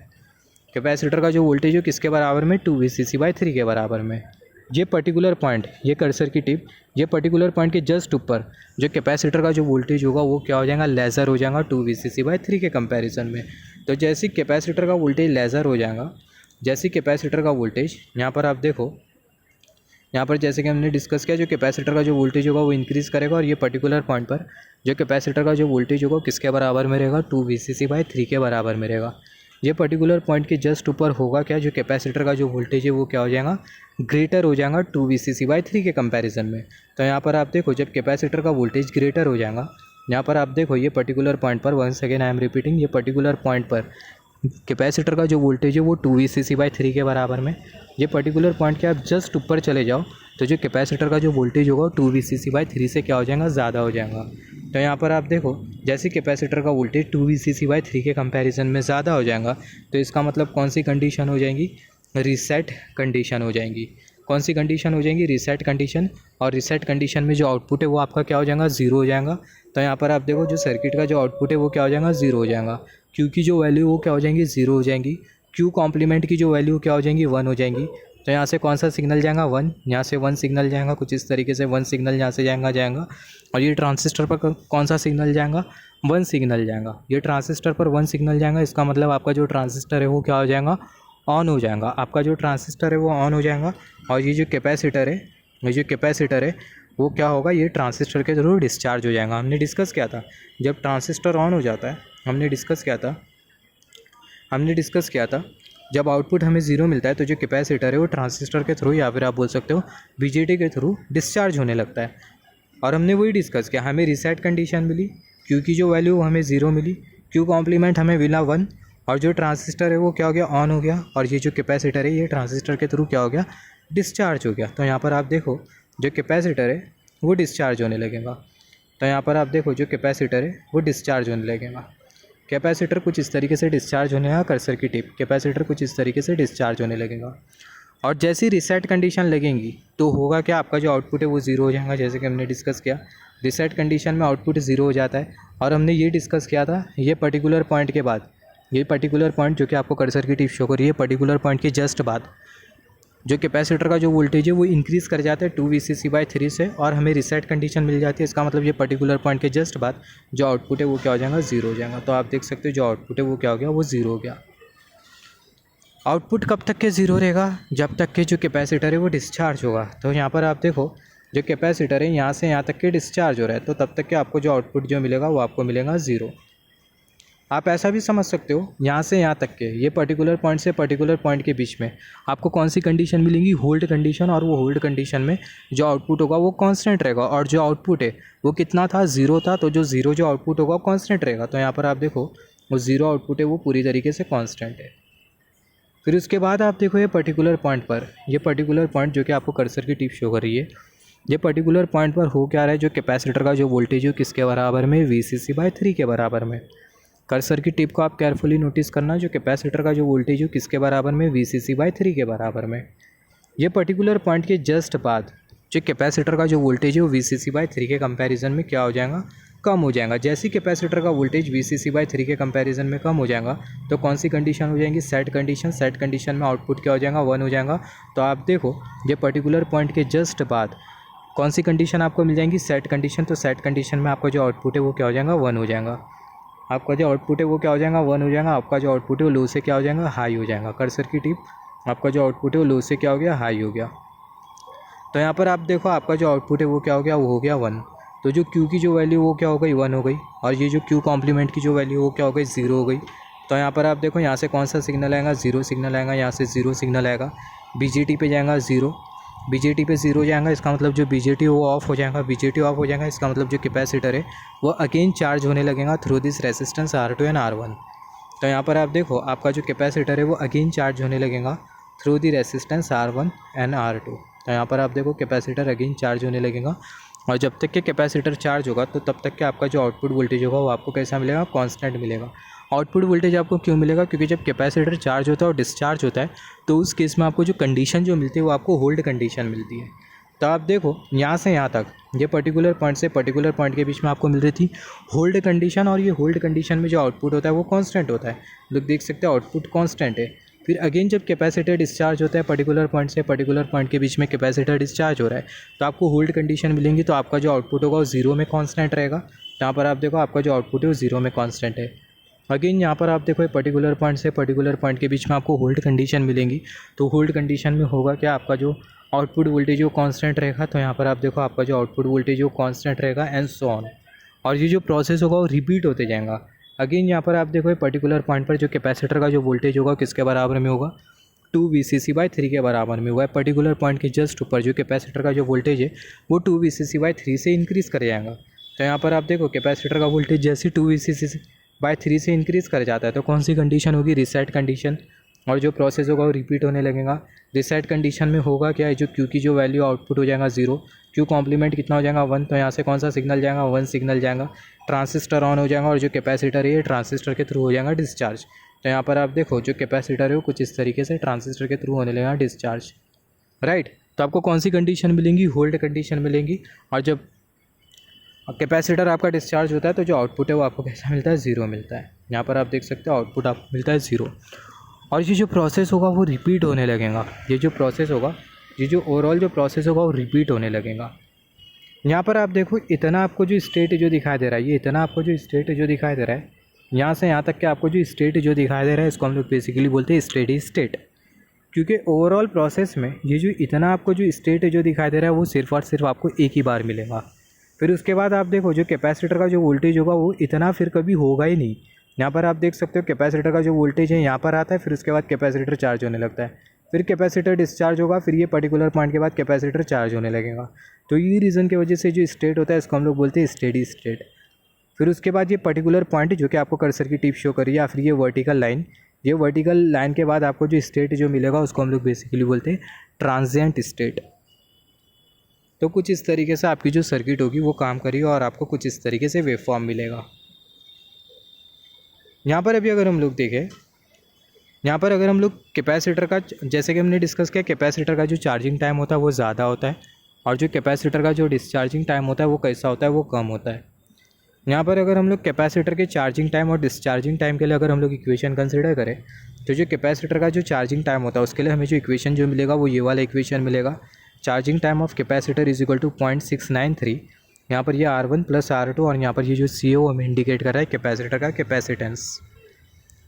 कैपेसिटर का जो वोल्टेज है किसके बराबर में, 2 VCC/3 के बराबर में। ये पर्टिकुलर पॉइंट, ये कर्सर की टिप, ये पर्टिकुलर पॉइंट के जस्ट ऊपर जो कैपेसिटर का जो वोल्टेज होगा वो क्या हो जाएगा, लेज़र हो जाएगा 2 VCC/3 के कंपैरिजन में। तो जैसे कैपेसिटर का वोल्टेज लेज़र हो जाएगा, जैसे कैपेसिटर का वोल्टेज यहाँ पर आप देखो, यहाँ पर जैसे कि हमने डिस्कस किया जो कैपेसिटर का जो वोल्टेज होगा वो इंक्रीज़ करेगा। और ये पर्टिकुलर पॉइंट पर जो कैपेसिटर का जो वोल्टेज होगा किसके बराबर में रहेगा, 2 VCC/3 के बराबर में रहेगा। ये पर्टिकुलर पॉइंट के जस्ट ऊपर होगा क्या, जो कैपेसिटर का जो वोल्टेज है वो क्या हो जाएगा, ग्रेटर हो जाएगा 2 VCC/3 के कंपैरिजन में। तो यहाँ पर आप देखो जब कैपेसिटर का वोल्टेज ग्रेटर हो जाएगा, यहाँ पर आप देखो ये पर्टिकुलर पॉइंट पर, once again I am repeating, ये पर्टिकुलर पॉइंट पर कैपेसिटर का जो वोल्टेज है वो 2 VCC/3 के बराबर में। ये पर्टिकुलर पॉइंट के आप जस्ट ऊपर चले जाओ तो जो कैपेसिटर का जो वोल्टेज होगा 2 VCC/3 से क्या हो जाएगा, ज़्यादा हो जाएगा। तो यहाँ पर आप देखो जैसे कैपेसिटर का वोल्टेज 2 VCC/3 के कंपैरिजन में ज़्यादा हो जाएगा, तो इसका मतलब कौन सी कंडीशन हो जाएगी, रीसेट कंडीशन हो जाएंगी। कौन सी कंडीशन हो जाएंगी, रीसेट कंडीशन। और रीसेट कंडीशन में जो आउटपुट है वो आपका क्या हो जाएगा, 0 हो जाएगा। तो यहाँ पर आप देखो जो सर्किट का जो आउटपुट है वो क्या हो जाएगा, 0 हो जाएगा। Q की जो वैल्यू वो क्या हो जाएंगी, 0 हो जाएंगी। Q कॉम्प्लीमेंट की जो वैल्यू क्या हो जाएंगी, 1 हो जाएंगी। तो यहाँ से कौन सा सिग्नल जाएगा, 1, यहाँ से 1 सिग्नल जाएगा, कुछ इस तरीके से 1 सिग्नल यहाँ से जाएगा। और ये ट्रांजिस्टर पर कौन सा सिग्नल जाएगा, 1 सिग्नल जाएगा। ये ट्रांजिस्टर पर 1 सिग्नल जाएगा, इसका मतलब आपका जो ट्रांजिस्टर है वो क्या हो जाएगा, ऑन हो जाएगा। आपका जो ट्रांजिस्टर है वो ऑन हो जाएगा। और ये जो कैपेसिटर है, ये जो कैपेसिटर है वो क्या होगा, ये ट्रांजिस्टर के थ्रू डिस्चार्ज हो जाएगा। हमने डिस्कस किया था जब ट्रांजिस्टर ऑन हो जाता है, हमने डिस्कस किया था जब आउटपुट हमें 0 मिलता है तो जो कैपेसिटर है वो ट्रांजिस्टर के थ्रू या फिर आप बोल सकते हो BJT के थ्रू डिस्चार्ज होने लगता है। और हमने वही डिस्कस किया, हमें रीसेट कंडीशन मिली, Q की जो वैल्यू हमें 0 मिली, Q कॉम्प्लीमेंट हमें मिला 1, और जो ट्रांजिस्टर है वो क्या हो गया, ऑन हो गया। और ये जो कैपेसिटर है ये ट्रांजिस्टर के थ्रू क्या हो गया, डिस्चार्ज हो गया। तो यहाँ पर आप देखो जो कैपेसिटर है वो डिस्चार्ज होने लगेगा। तो यहाँ पर आप देखो जो कैपेसिटर है वो डिस्चार्ज होने लगेगा। कैपेसिटर कुछ इस तरीके से डिस्चार्ज होने लगेगा, कर्सर की टिप, कैपेसिटर कुछ इस तरीके से डिस्चार्ज होने लगेगा। और जैसे ही रीसेट कंडीशन लगेंगी तो होगा क्या, आपका जो आउटपुट है वो 0 हो जाएगा। जैसे कि हमने डिस्कस किया रीसेट कंडीशन में आउटपुट 0 हो जाता है। और हमने ये डिस्कस किया था ये पर्टिकुलर पॉइंट के बाद, ये पर्टिकुलर पॉइंट जो कि आपको कर्सर की टिप शो कर रही है, पर्टिकुलर पॉइंट के जस्ट बाद जो कैपेसिटर का जो वोल्टेज है वो इंक्रीज़ कर जाता है 2 VCC/3 से, और हमें रीसेट कंडीशन मिल जाती है। इसका मतलब ये पर्टिकुलर पॉइंट के जस्ट बाद जो आउटपुट है वो क्या हो जाएगा, 0 हो जाएगा। तो आप देख सकते हो जो आउटपुट है वो क्या हो गया, वो 0 हो गया। आउटपुट कब तक के 0 रहेगा, जब तक के जो कैपेसिटर है वो डिस्चार्ज होगा। तो यहाँ पर आप देखो जो कैपेसिटर है यहाँ से यहाँ तक के डिस्चार्ज हो रहा है, तो तब तक के आपको जो आउटपुट जो मिलेगा वो आपको मिलेगा 0। आप ऐसा भी समझ सकते हो यहाँ से यहाँ तक के, ये पर्टिकुलर पॉइंट से पर्टिकुलर पॉइंट के बीच में आपको कौन सी कंडीशन मिलेंगी, होल्ड कंडीशन। और वो होल्ड कंडीशन में जो आउटपुट होगा वो कांस्टेंट रहेगा, और जो आउटपुट है वो कितना था, 0 था। तो जो 0 जो आउटपुट होगा वो कांस्टेंट रहेगा। तो यहाँ पर आप देखो वो 0 आउटपुट है वो पूरी तरीके से कांस्टेंट है। फिर उसके बाद आप देखो ये पर्टिकुलर पॉइंट पर, ये पर्टिकुलर पॉइंट जो कि आपको कर्सर की टिप शो कर रही है, ये पर्टिकुलर पॉइंट पर हो क्या रहा है, जो कैपेसिटर का जो वोल्टेज है किसके बराबर में, VCC/3 के बराबर में। कर्सर की टिप को आप केयरफुली नोटिस करना, जो कैपेसिटर का जो वोल्टेज है किसके बराबर में, VCC/3 के बराबर में। ये पर्टिकुलर पॉइंट के जस्ट बाद जो कैपेसिटर का जो वोल्टेज है वो VCC/3 के कंपैरिजन में क्या हो जाएगा, कम हो जाएगा। जैसे ही कैपेसिटर का वोल्टेज VCC/3 के कंपैरिजन में कम हो जाएगा तो कौन सी कंडीशन हो जाएगी, सेट कंडीशन। सेट कंडीशन में आउटपुट क्या हो जाएगा, 1 हो जाएगा। तो आप देखो ये पर्टिकुलर पॉइंट के जस्ट बाद कौन सी कंडीशन आपको मिल जाएगी, सेट कंडीशन। तो सेट कंडीशन में आपका जो आउटपुट है वो क्या हो जाएगा, 1 हो जाएगा। आपका जो आउटपुट है वो क्या हो जाएगा, 1 हो जाएगा। आपका जो आउटपुट है वो लो से क्या हो जाएगा, हाई हो जाएगा। कर्सर की टिप, आपका जो आउटपुट है वो लो से क्या हो गया, हाई हो गया। तो यहाँ पर आप देखो आपका जो आउटपुट है वो क्या हो गया, वो हो गया 1। तो जो Q की जो वैल्यू वो क्या हो गई, 1 हो गई। और ये जो Q कॉम्प्लीमेंट की जो वैल्यू वो क्या हो गई, 0 हो गई। तो यहाँ पर आप देखो यहाँ से कौन सा सिग्नल आएगा, 0 सिग्नल आएगा। यहाँ से 0 सिग्नल आएगा। BJT पे जाएगा 0, BJT पे 0 जाएगा। इसका मतलब जो BJT वो ऑफ हो जाएगा। BJT ऑफ हो जाएगा इसका मतलब जो कैपेसिटर है वो अगेन चार्ज होने लगेगा through this resistance R2 and R1। तो यहाँ पर आप देखो आपका जो कैपेसिटर है वो अगेन चार्ज होने लगेगा through the resistance R1 and R2। तो यहाँ पर आप देखो कैपेसिटर अगेन चार्ज होने लगेगा। और जब तक के कैपेसिटर चार्ज होगा तो तब तक के आपका जो आउटपुट वोल्टेज होगा वो आपको कैसा मिलेगा, कांस्टेंट मिलेगा। आउटपुट वोल्टेज आपको क्यों मिलेगा, क्योंकि जब कैपेसिटर चार्ज होता है और डिस्चार्ज होता है तो उस केस में आपको जो कंडीशन जो मिलती है वो आपको होल्ड कंडीशन मिलती है। तो आप देखो यहाँ से यहाँ तक ये पर्टिकुलर पॉइंट से पर्टिकुलर पॉइंट के बीच में आपको मिल रही थी होल्ड कंडीशन। और ये होल्ड कंडीशन में जो आउटपुट होता है वो कांस्टेंट होता है। लोग देख सकते हैं आउटपुट कांस्टेंट है। फिर अगेन जब कैपेसिटर डिस्चार्ज होता है पर्टिकुलर पॉइंट से पर्टिकुलर पॉइंट के बीच में कैपेसिटर डिस्चार्ज हो रहा है तो आपको होल्ड कंडीशन मिलेंगी। तो आपका जो आउटपुट होगा वो 0 में कांस्टेंट रहेगा। यहाँ पर आप देखो आपका जो आउटपुट है वो 0 में कांस्टेंट है। अगेन यहाँ पर आप देखो पर्टिकुलर पॉइंट से पर्टिकुलर पॉइंट के बीच में आपको होल्ड कंडीशन मिलेंगी। तो होल्ड कंडीशन में होगा क्या, आपका जो आउटपुट वोल्टेज वो कांस्टेंट रहेगा। तो यहाँ पर आप देखो आपका जो आउटपुट वोल्टेज वो कांस्टेंट रहेगा एंड सो ऑन। और ये जो प्रोसेस होगा वो रिपीट होते जाएगा। अगेन यहाँ पर आप देखो पर्टिकुलर पॉइंट पर जो कैपेसिटर का जो वोल्टेज होगा किसके बराबर में होगा, 2 VCC/3 के बराबर में हुआ है। पर्टिकुलर पॉइंट के जस्ट ऊपर जो कैपेसिटर का जो वोल्टेज है वो 2 VCC/3 से इंक्रीज़ कर जाएगा। तो यहाँ पर आप देखो कैपेसिटर का वोल्टेज जैसे 2 VCC/3 से इंक्रीज़ कर जाता है तो कौन सी कंडीशन होगी, रीसेट कंडीशन। और जो प्रोसेस होगा वो रिपीट होने लगेगा। रीसेट कंडीशन में होगा क्या है, जो Q की जो वैल्यू आउटपुट हो जाएगा 0, Q कॉम्प्लीमेंट कितना हो जाएगा 1। तो यहाँ से कौन सा सिग्नल जाएगा, 1 सिग्नल जाएगा। ट्रांजिस्टर ऑन हो जाएगा और जो कैपेसिटर है ये ट्रांजिस्टर के थ्रू हो जाएगा डिस्चार्ज। तो यहाँ पर आप देखो जो कैपेसिटर है वो कुछ इस तरीके से ट्रांजिस्टर के थ्रू होने लगेगा डिस्चार्ज, राइट। तो आपको कौन सी कंडीशन मिलेंगी, होल्ड कंडीशन मिलेंगी। और जब कैपेसिटर आपका डिस्चार्ज होता है तो जो आउटपुट है वो आपको कैसा मिलता है, 0 मिलता है। यहाँ पर आप देख सकते हो आउटपुट आपको मिलता है 0। और ये जो प्रोसेस होगा वो रिपीट होने लगेगा। ये जो प्रोसेस होगा, ये जो ओवरऑल जो प्रोसेस होगा वो रिपीट होने लगेगा। यहाँ पर आप देखो इतना आपको जो स्टेट जो दिखाई दे रहा है, ये इतना आपको जो स्टेट जो दिखाई दे रहा है, यहाँ से यहाँ तक कि आपको जो स्टेट जो दिखाई दे रहा है इसको हम लोग बेसिकली बोलते हैं स्टेडी स्टेट। क्योंकि ओवरऑल प्रोसेस में ये जो इतना आपको जो स्टेट जो दिखाई दे रहा है वो सिर्फ और सिर्फ आपको एक ही बार मिलेगा। फिर उसके बाद आप देखो जो कैपेसिटर का जो वोल्टेज होगा वो इतना फिर कभी होगा ही नहीं। यहाँ पर आप देख सकते हो कैपेसिटर का जो वोल्टेज है यहाँ पर आता है, फिर उसके बाद कैपेसिटर चार्ज होने लगता है, फिर कैपेसिटर डिस्चार्ज होगा, फिर ये पर्टिकुलर पॉइंट के बाद कैपेसिटर चार्ज होने लगेगा। तो ये रीज़न की वजह से जो स्टेट होता है इसको हम लोग बोलते हैं स्टेडी स्टेट। फिर उसके बाद ये पर्टिकुलर पॉइंट जो कि आपको कर्सर की टिप शो करी या फिर ये वर्टिकल लाइन, ये वर्टिकल लाइन के बाद आपको जो स्टेट जो मिलेगा उसको हम लोग बेसिकली बोलते हैं ट्रांजिएंट स्टेट। तो कुछ इस तरीके से आपकी जो सर्किट होगी वो काम करेगी और आपको कुछ इस तरीके से वेवफॉर्म मिलेगा। यहाँ पर अभी अगर हम लोग देखें, यहाँ पर अगर हम लोग कैपेसिटर का, जैसे कि हमने डिस्कस किया, कैपेसिटर का जो चार्जिंग टाइम होता है वो ज़्यादा होता है और जो कैपेसिटर का जो डिस्चार्जिंग टाइम होता है वो कैसा होता है, वो कम होता है। यहाँ पर अगर हम लोग कैपेसिटर के चार्जिंग टाइम और डिस्चार्जिंग टाइम के लिए अगर हम लोग इक्वेशन कंसिडर करें तो जो कैपेसिटर का जो चार्जिंग टाइम होता है उसके लिए हमें जो इक्वेशन जो मिलेगा वो ये वाला इक्वेशन मिलेगा। Charging time of capacitor is equal to 0.693। यहाँ पर ये R1 प्लस R2 और यहाँ पर ये जो C है वो हमें इंडिकेट कर रहा है कैपेसिटर का कैपेसिटेंस।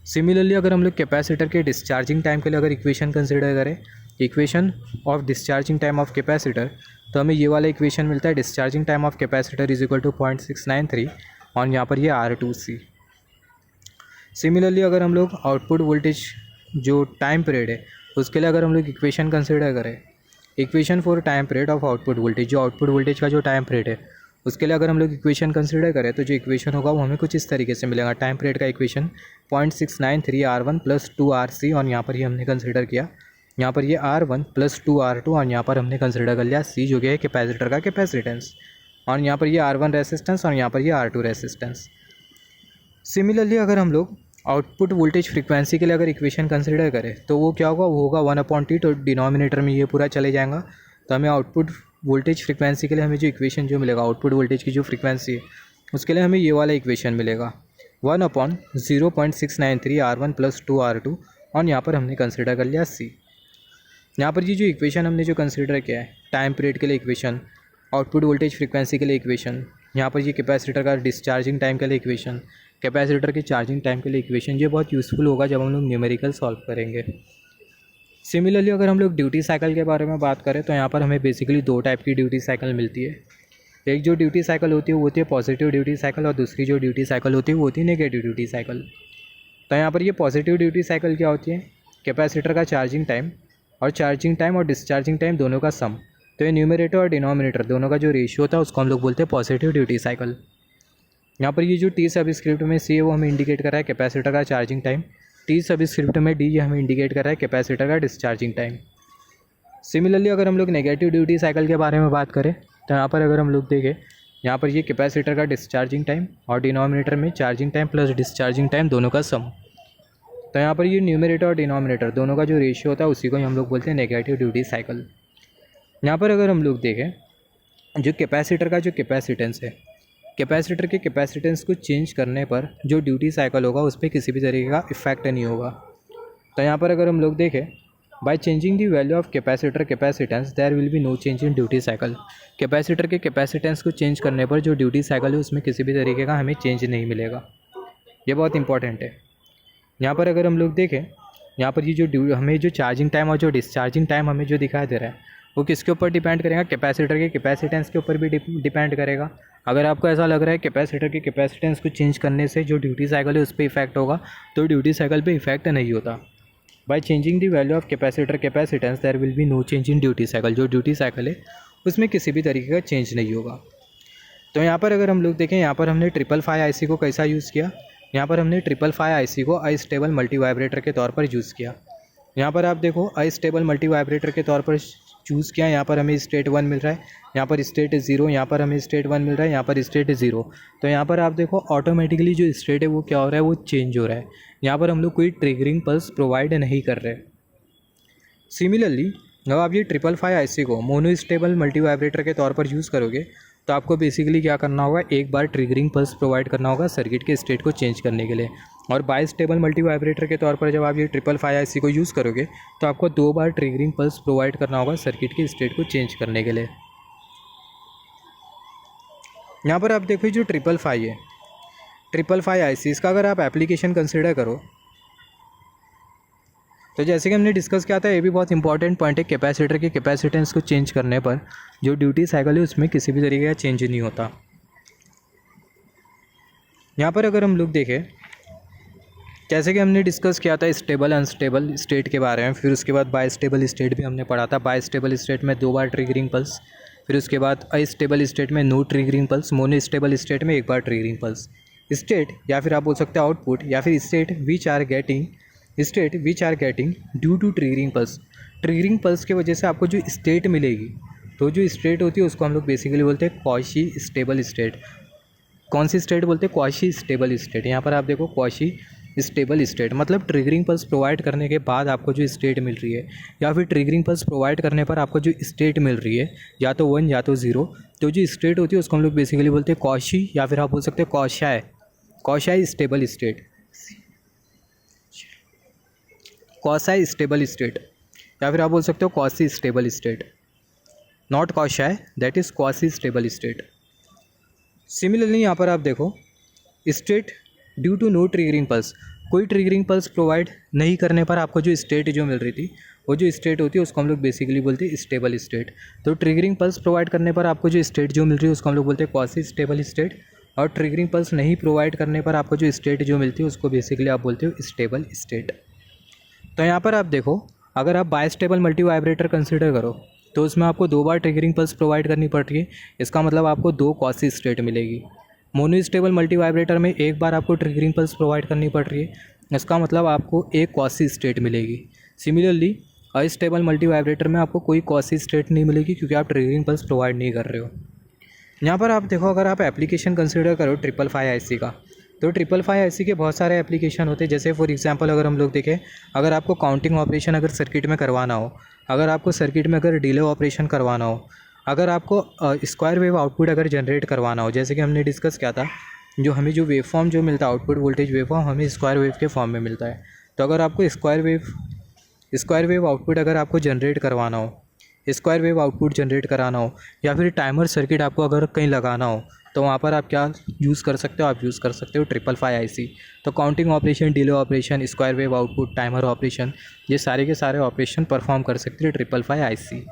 सिमिलरली अगर हम लोग कैपेसिटर के डिस्चार्जिंग टाइम के लिए अगर इक्वेशन कंसिडर करें, equation of discharging time of capacitor, तो हमें ये वाला इक्वेशन मिलता है discharging time of capacitor is equal to 0.693 और यहाँ पर ये R2C। सिमिलरली अगर हम लोग आउटपुट वोल्टेज जो टाइम पीरियड है उसके लिए अगर हम लोग इक्वेशन कंसिडर करें, equation for time period of output voltage, जो आउटपुट वोल्टेज का जो टाइम पीरियड है उसके लिए अगर हम लोग इक्वेशन कंसिडर करें तो जो इक्वेशन होगा वो हमें कुछ इस तरीके से मिलेगा। टाइम पीरियड का इक्वेशन 0.693 R1 प्लस 2RC और यहाँ पर ये हमने कंसिडर किया, यहाँ पर ये R1 प्लस 2R2 और यहाँ पर हमने कंसिडर कर लिया C जो कि है कैपेसिटर का कैपेसिटेंस, और यहाँ पर ये R1 रेसिस्टेंस और यहाँ पर ये R2 रेसिस्टेंस। सिमिलरली अगर हम लोग आउटपुट वोल्टेज फ्रीक्वेंसी के लिए अगर इक्वेशन कंसिडर करें तो वो क्या होगा, वो होगा 1/T। तो डिनोमिनेटर में ये पूरा चले जाएगा तो हमें आउटपुट वोल्टेज फ्रिक्वेंसी के लिए हमें जो इक्वेशन जो मिलेगा, आउटपुट वोल्टेज की जो फ्रिक्वेंसी है उसके लिए हमें ये वाला इक्वेशन मिलेगा 1/0.693 R1 + 2 R2 और यहाँ पर हमने कंसिडर कर लिया C। यहाँ पर ये जो इक्वेशन हमने जो कंसिडर किया है, टाइम पीरियड के लिए इक्वेशन, आउटपुट वोल्टेज फ्रिक्वेंसी के लिए इक्वेशन, यहाँ पर ये कैपेसिटर का डिस्चार्जिंग टाइम के लिए इक्वेशन, कैपेसिटर के चार्जिंग टाइम के लिए इक्वेशन, ये बहुत यूज़फुल होगा जब हम लोग न्यूमेरिकल सॉल्व करेंगे। सिमिलरली अगर हम लोग ड्यूटी साइकिल के बारे में बात करें तो यहाँ पर हमें बेसिकली 2 टाइप की ड्यूटी साइकिल मिलती है। एक जो ड्यूटी साइकिल होती है वो होती है पॉजिटिव ड्यूटी साइकिल और दूसरी जो ड्यूटी साइकिल होती है वो होती है नेगेटिव ड्यूटी साइकिल। तो यहाँ पर ये पॉजिटिव ड्यूटी साइकिल क्या होती है, कैपेसिटर का चार्जिंग टाइम और डिस्चार्जिंग टाइम दोनों का सम। तो ये न्यूमरेटर और डिनोमिनेटर दोनों का जो रेशियो होता है उसको हम लोग बोलते हैं पॉजिटिव ड्यूटी साइकिल। यहाँ पर ये जो टी सबस्क्रिप्ट में सी है वो हमें इंडिकेट कर रहा है कैपेसिटर का चार्जिंग टाइम, टी सबस्क्रिप्ट में डी ये हमें इंडिकेट कर रहा है कैपेसिटर का डिस्चार्जिंग टाइम। सिमिलरली अगर हम लोग नेगेटिव ड्यूटी साइकिल के बारे में बात करें तो यहाँ पर अगर हम लोग देखें, यहाँ पर ये कैपेसिटर का डिस्चार्जिंग टाइम और डिनोमिनेटर में charging time plus discharging time दोनों का सम। तो यहाँ पर ये न्यूमरेटर और डिनोमिनेटर दोनों का जो रेशियो होता है उसी को हम लोग बोलते हैं नेगेटिव ड्यूटी साइकिल। यहाँ पर अगर हम लोग देखें, जो कैपेसिटर का जो कैपेसिटेंस है, कैपेसिटर के कैपेसिटेंस को चेंज करने पर जो ड्यूटी साइकिल होगा उस पर किसी भी तरीके का इफेक्ट नहीं होगा। तो यहाँ पर अगर हम लोग देखें, by changing the value of capacitor capacitance there will be no change in duty cycle. Capacitor के कैपेसिटेंस को चेंज करने पर जो ड्यूटी साइकिल है उसमें किसी भी तरीके का हमें चेंज नहीं मिलेगा। ये बहुत इंपॉर्टेंट है। यहाँ पर अगर हम लोग देखें, यहाँ पर ये जो हमें जो चार्जिंग टाइम और जो डिस्चार्जिंग टाइम हमें जो दिखाई दे रहा है वो किसके ऊपर डिपेंड करेगा, कैपेसिटर के कैपेसिटेंस के ऊपर भी डिपेंड करेगा। अगर आपको ऐसा लग रहा है कैपेसिटर के कैपेसिटेंस को चेंज करने से जो ड्यूटी साइकिल है उस पर इफेक्ट होगा, तो ड्यूटी साइकिल पे इफेक्ट नहीं होता। By changing the value of capacitor capacitance there will be no change in duty cycle. जो ड्यूटी साइकिल है उसमें किसी भी तरीके का चेंज नहीं होगा। तो यहाँ पर अगर हम लोग देखें, यहाँ पर हमने 555 IC को कैसा यूज़ किया, यहाँ पर हमने 555 IC को अनस्टेबल मल्टी वाइब्रेटर के तौर पर यूज़ किया। यहाँ पर आप देखो अनस्टेबल मल्टी वाइब्रेटर के तौर पर चूज़ किया। यहाँ पर हमें स्टेट 1 मिल रहा है, यहाँ पर स्टेट 0, यहाँ पर हमें स्टेट 1 मिल रहा है, यहाँ पर स्टेट 0। तो यहाँ पर आप देखो ऑटोमेटिकली जो स्टेट है वो क्या हो रहा है, वो चेंज हो रहा है। यहाँ पर हम लोग कोई ट्रिगरिंग पल्स प्रोवाइड नहीं कर रहे। सिमिलरली जब आप ये 555 IC को मोनो स्टेबल मल्टी वाइब्रेटर के तौर पर यूज़ करोगे तो आपको बेसिकली क्या करना होगा, एक बार ट्रिगरिंग पल्स प्रोवाइड करना होगा सर्किट के स्टेट को चेंज करने के लिए। और बाई स्टेबल मल्टी वाइब्रेटर के तौर पर जब आप ये 555 IC को यूज़ करोगे तो आपको 2 बार ट्रिगरिंग पल्स प्रोवाइड करना होगा सर्किट के स्टेट को चेंज करने के लिए। यहाँ पर आप देखो जो 555 है, 555 IC, इसका अगर आप एप्लीकेशन कंसिडर करो तो जैसे कि हमने डिस्कस किया था, ये भी बहुत इंपॉर्टेंट पॉइंट है, कैपेसिटर के कैपेसिटेंस को चेंज करने पर जो ड्यूटी साइकिल है उसमें किसी भी तरीके का चेंज नहीं होता। यहाँ पर अगर हम लोग देखें, जैसे कि हमने डिस्कस किया था स्टेबल अनस्टेबल स्टेट के बारे में, फिर उसके बाद बाई स्टेबल स्टेट भी हमने पढ़ा था। बाई स्टेबल स्टेट में 2 बार ट्रिगरिंग पल्स, फिर उसके बाद अनस्टेबल स्टेट में no triggering pulse, monostable state में 1 बार ट्रिगरिंग पल्स। स्टेट या फिर आप बोल सकते हैं आउटपुट या फिर state which are getting due to triggering pulse. Triggering pulse की वजह से आपको जो स्टेट मिलेगी, तो जो स्टेट होती है उसको हम लोग बेसिकली बोलते हैं क्वाशी स्टेबल स्टेट। कौन सी स्टेट बोलते हैं, क्वाशी स्टेबल स्टेट। यहाँ पर आप देखो क्वाशी स्टेबल स्टेट मतलब ट्रिगरिंग पल्स प्रोवाइड करने के बाद आपको जो स्टेट मिल रही है, या फिर ट्रिगरिंग पल्स प्रोवाइड करने पर आपको जो स्टेट मिल रही है या तो 1 या तो 0, तो जो स्टेट होती है उसको हम लोग बेसिकली बोलते हैं क्वाशी या फिर आप बोल सकते हैं quasi stable state, quasi stable state, या फिर आप बोल सकते हो quasi stable state. Not quasi, that is quasi stable state. Similarly यहाँ पर आप देखो state due to no triggering pulse, कोई ट्रिगरिंग पल्स प्रोवाइड नहीं करने पर आपको जो स्टेट जो मिल रही थी, वो जो स्टेट होती है उसको हम लोग बेसिकली बोलते हैं स्टेबल स्टेट। तो ट्रिगरिंग पल्स प्रोवाइड करने पर आपको जो स्टेट जो मिल रही है उसको हम लोग बोलते हैं क्वासी स्टेबल स्टेट, और ट्रिगरिंग पल्स नहीं प्रोवाइड करने पर आपको जो स्टेट जो मिलती है उसको बेसिकली आप बोलते हो स्टेबल स्टेट। तो यहाँ पर आप देखो, अगर आप by stable multi vibrator consider करो तो उसमें आपको 2 बार ट्रिगरिंग पल्स प्रोवाइड करनी पड़ती है। इसका मतलब आपको 2 क्वासी स्टेट मिलेगी। मोनो स्टेबल मल्टी वाइब्रेटर में 1 बार आपको ट्रिगरिंग पल्स प्रोवाइड करनी पड़ रही है, इसका मतलब आपको 1 क्वासी स्टेट मिलेगी। सिमिलरली अनस्टेबल मल्टी वाइब्रेटर में आपको कोई क्वासी स्टेट नहीं मिलेगी क्योंकि आप ट्रिगरिंग पल्स प्रोवाइड नहीं कर रहे हो। यहाँ पर आप देखो, अगर आप एप्लीकेशन कंसिडर करो 555 IC का, तो 555 IC के बहुत सारे एप्लीकेशन होते हैं। जैसे फॉर एग्जांपल अगर हम लोग देखें, अगर आपको काउंटिंग ऑपरेशन अगर सर्किट में करवाना हो, अगर आपको सर्किट में अगर डिले ऑपरेशन करवाना हो, अगर आपको स्क्वायर वेव आउटपुट अगर जनरेट करवाना हो, जैसे कि हमने डिस्कस किया था, जो हमें जो वेव फॉर्म जो मिलता है आउटपुट वोल्टेज वेव फॉर्म हमें स्क्वायर वेव के फॉर्म में मिलता है। तो अगर आपको स्क्वायर वेव आउटपुट अगर आपको जनरेट करवाना हो, स्क्वायर वेव आउटपुट जनरेट कराना हो, या फिर टाइमर सर्किट आपको अगर कहीं लगाना हो, तो वहाँ पर आप क्या यूज़ कर सकते हो, आप यूज़ कर सकते हो 555 आईसी। तो counting operation, delay operation, square wave output, timer operation, ये सारे के सारे ऑपरेशन परफॉर्म कर सकते हो 555 आईसी।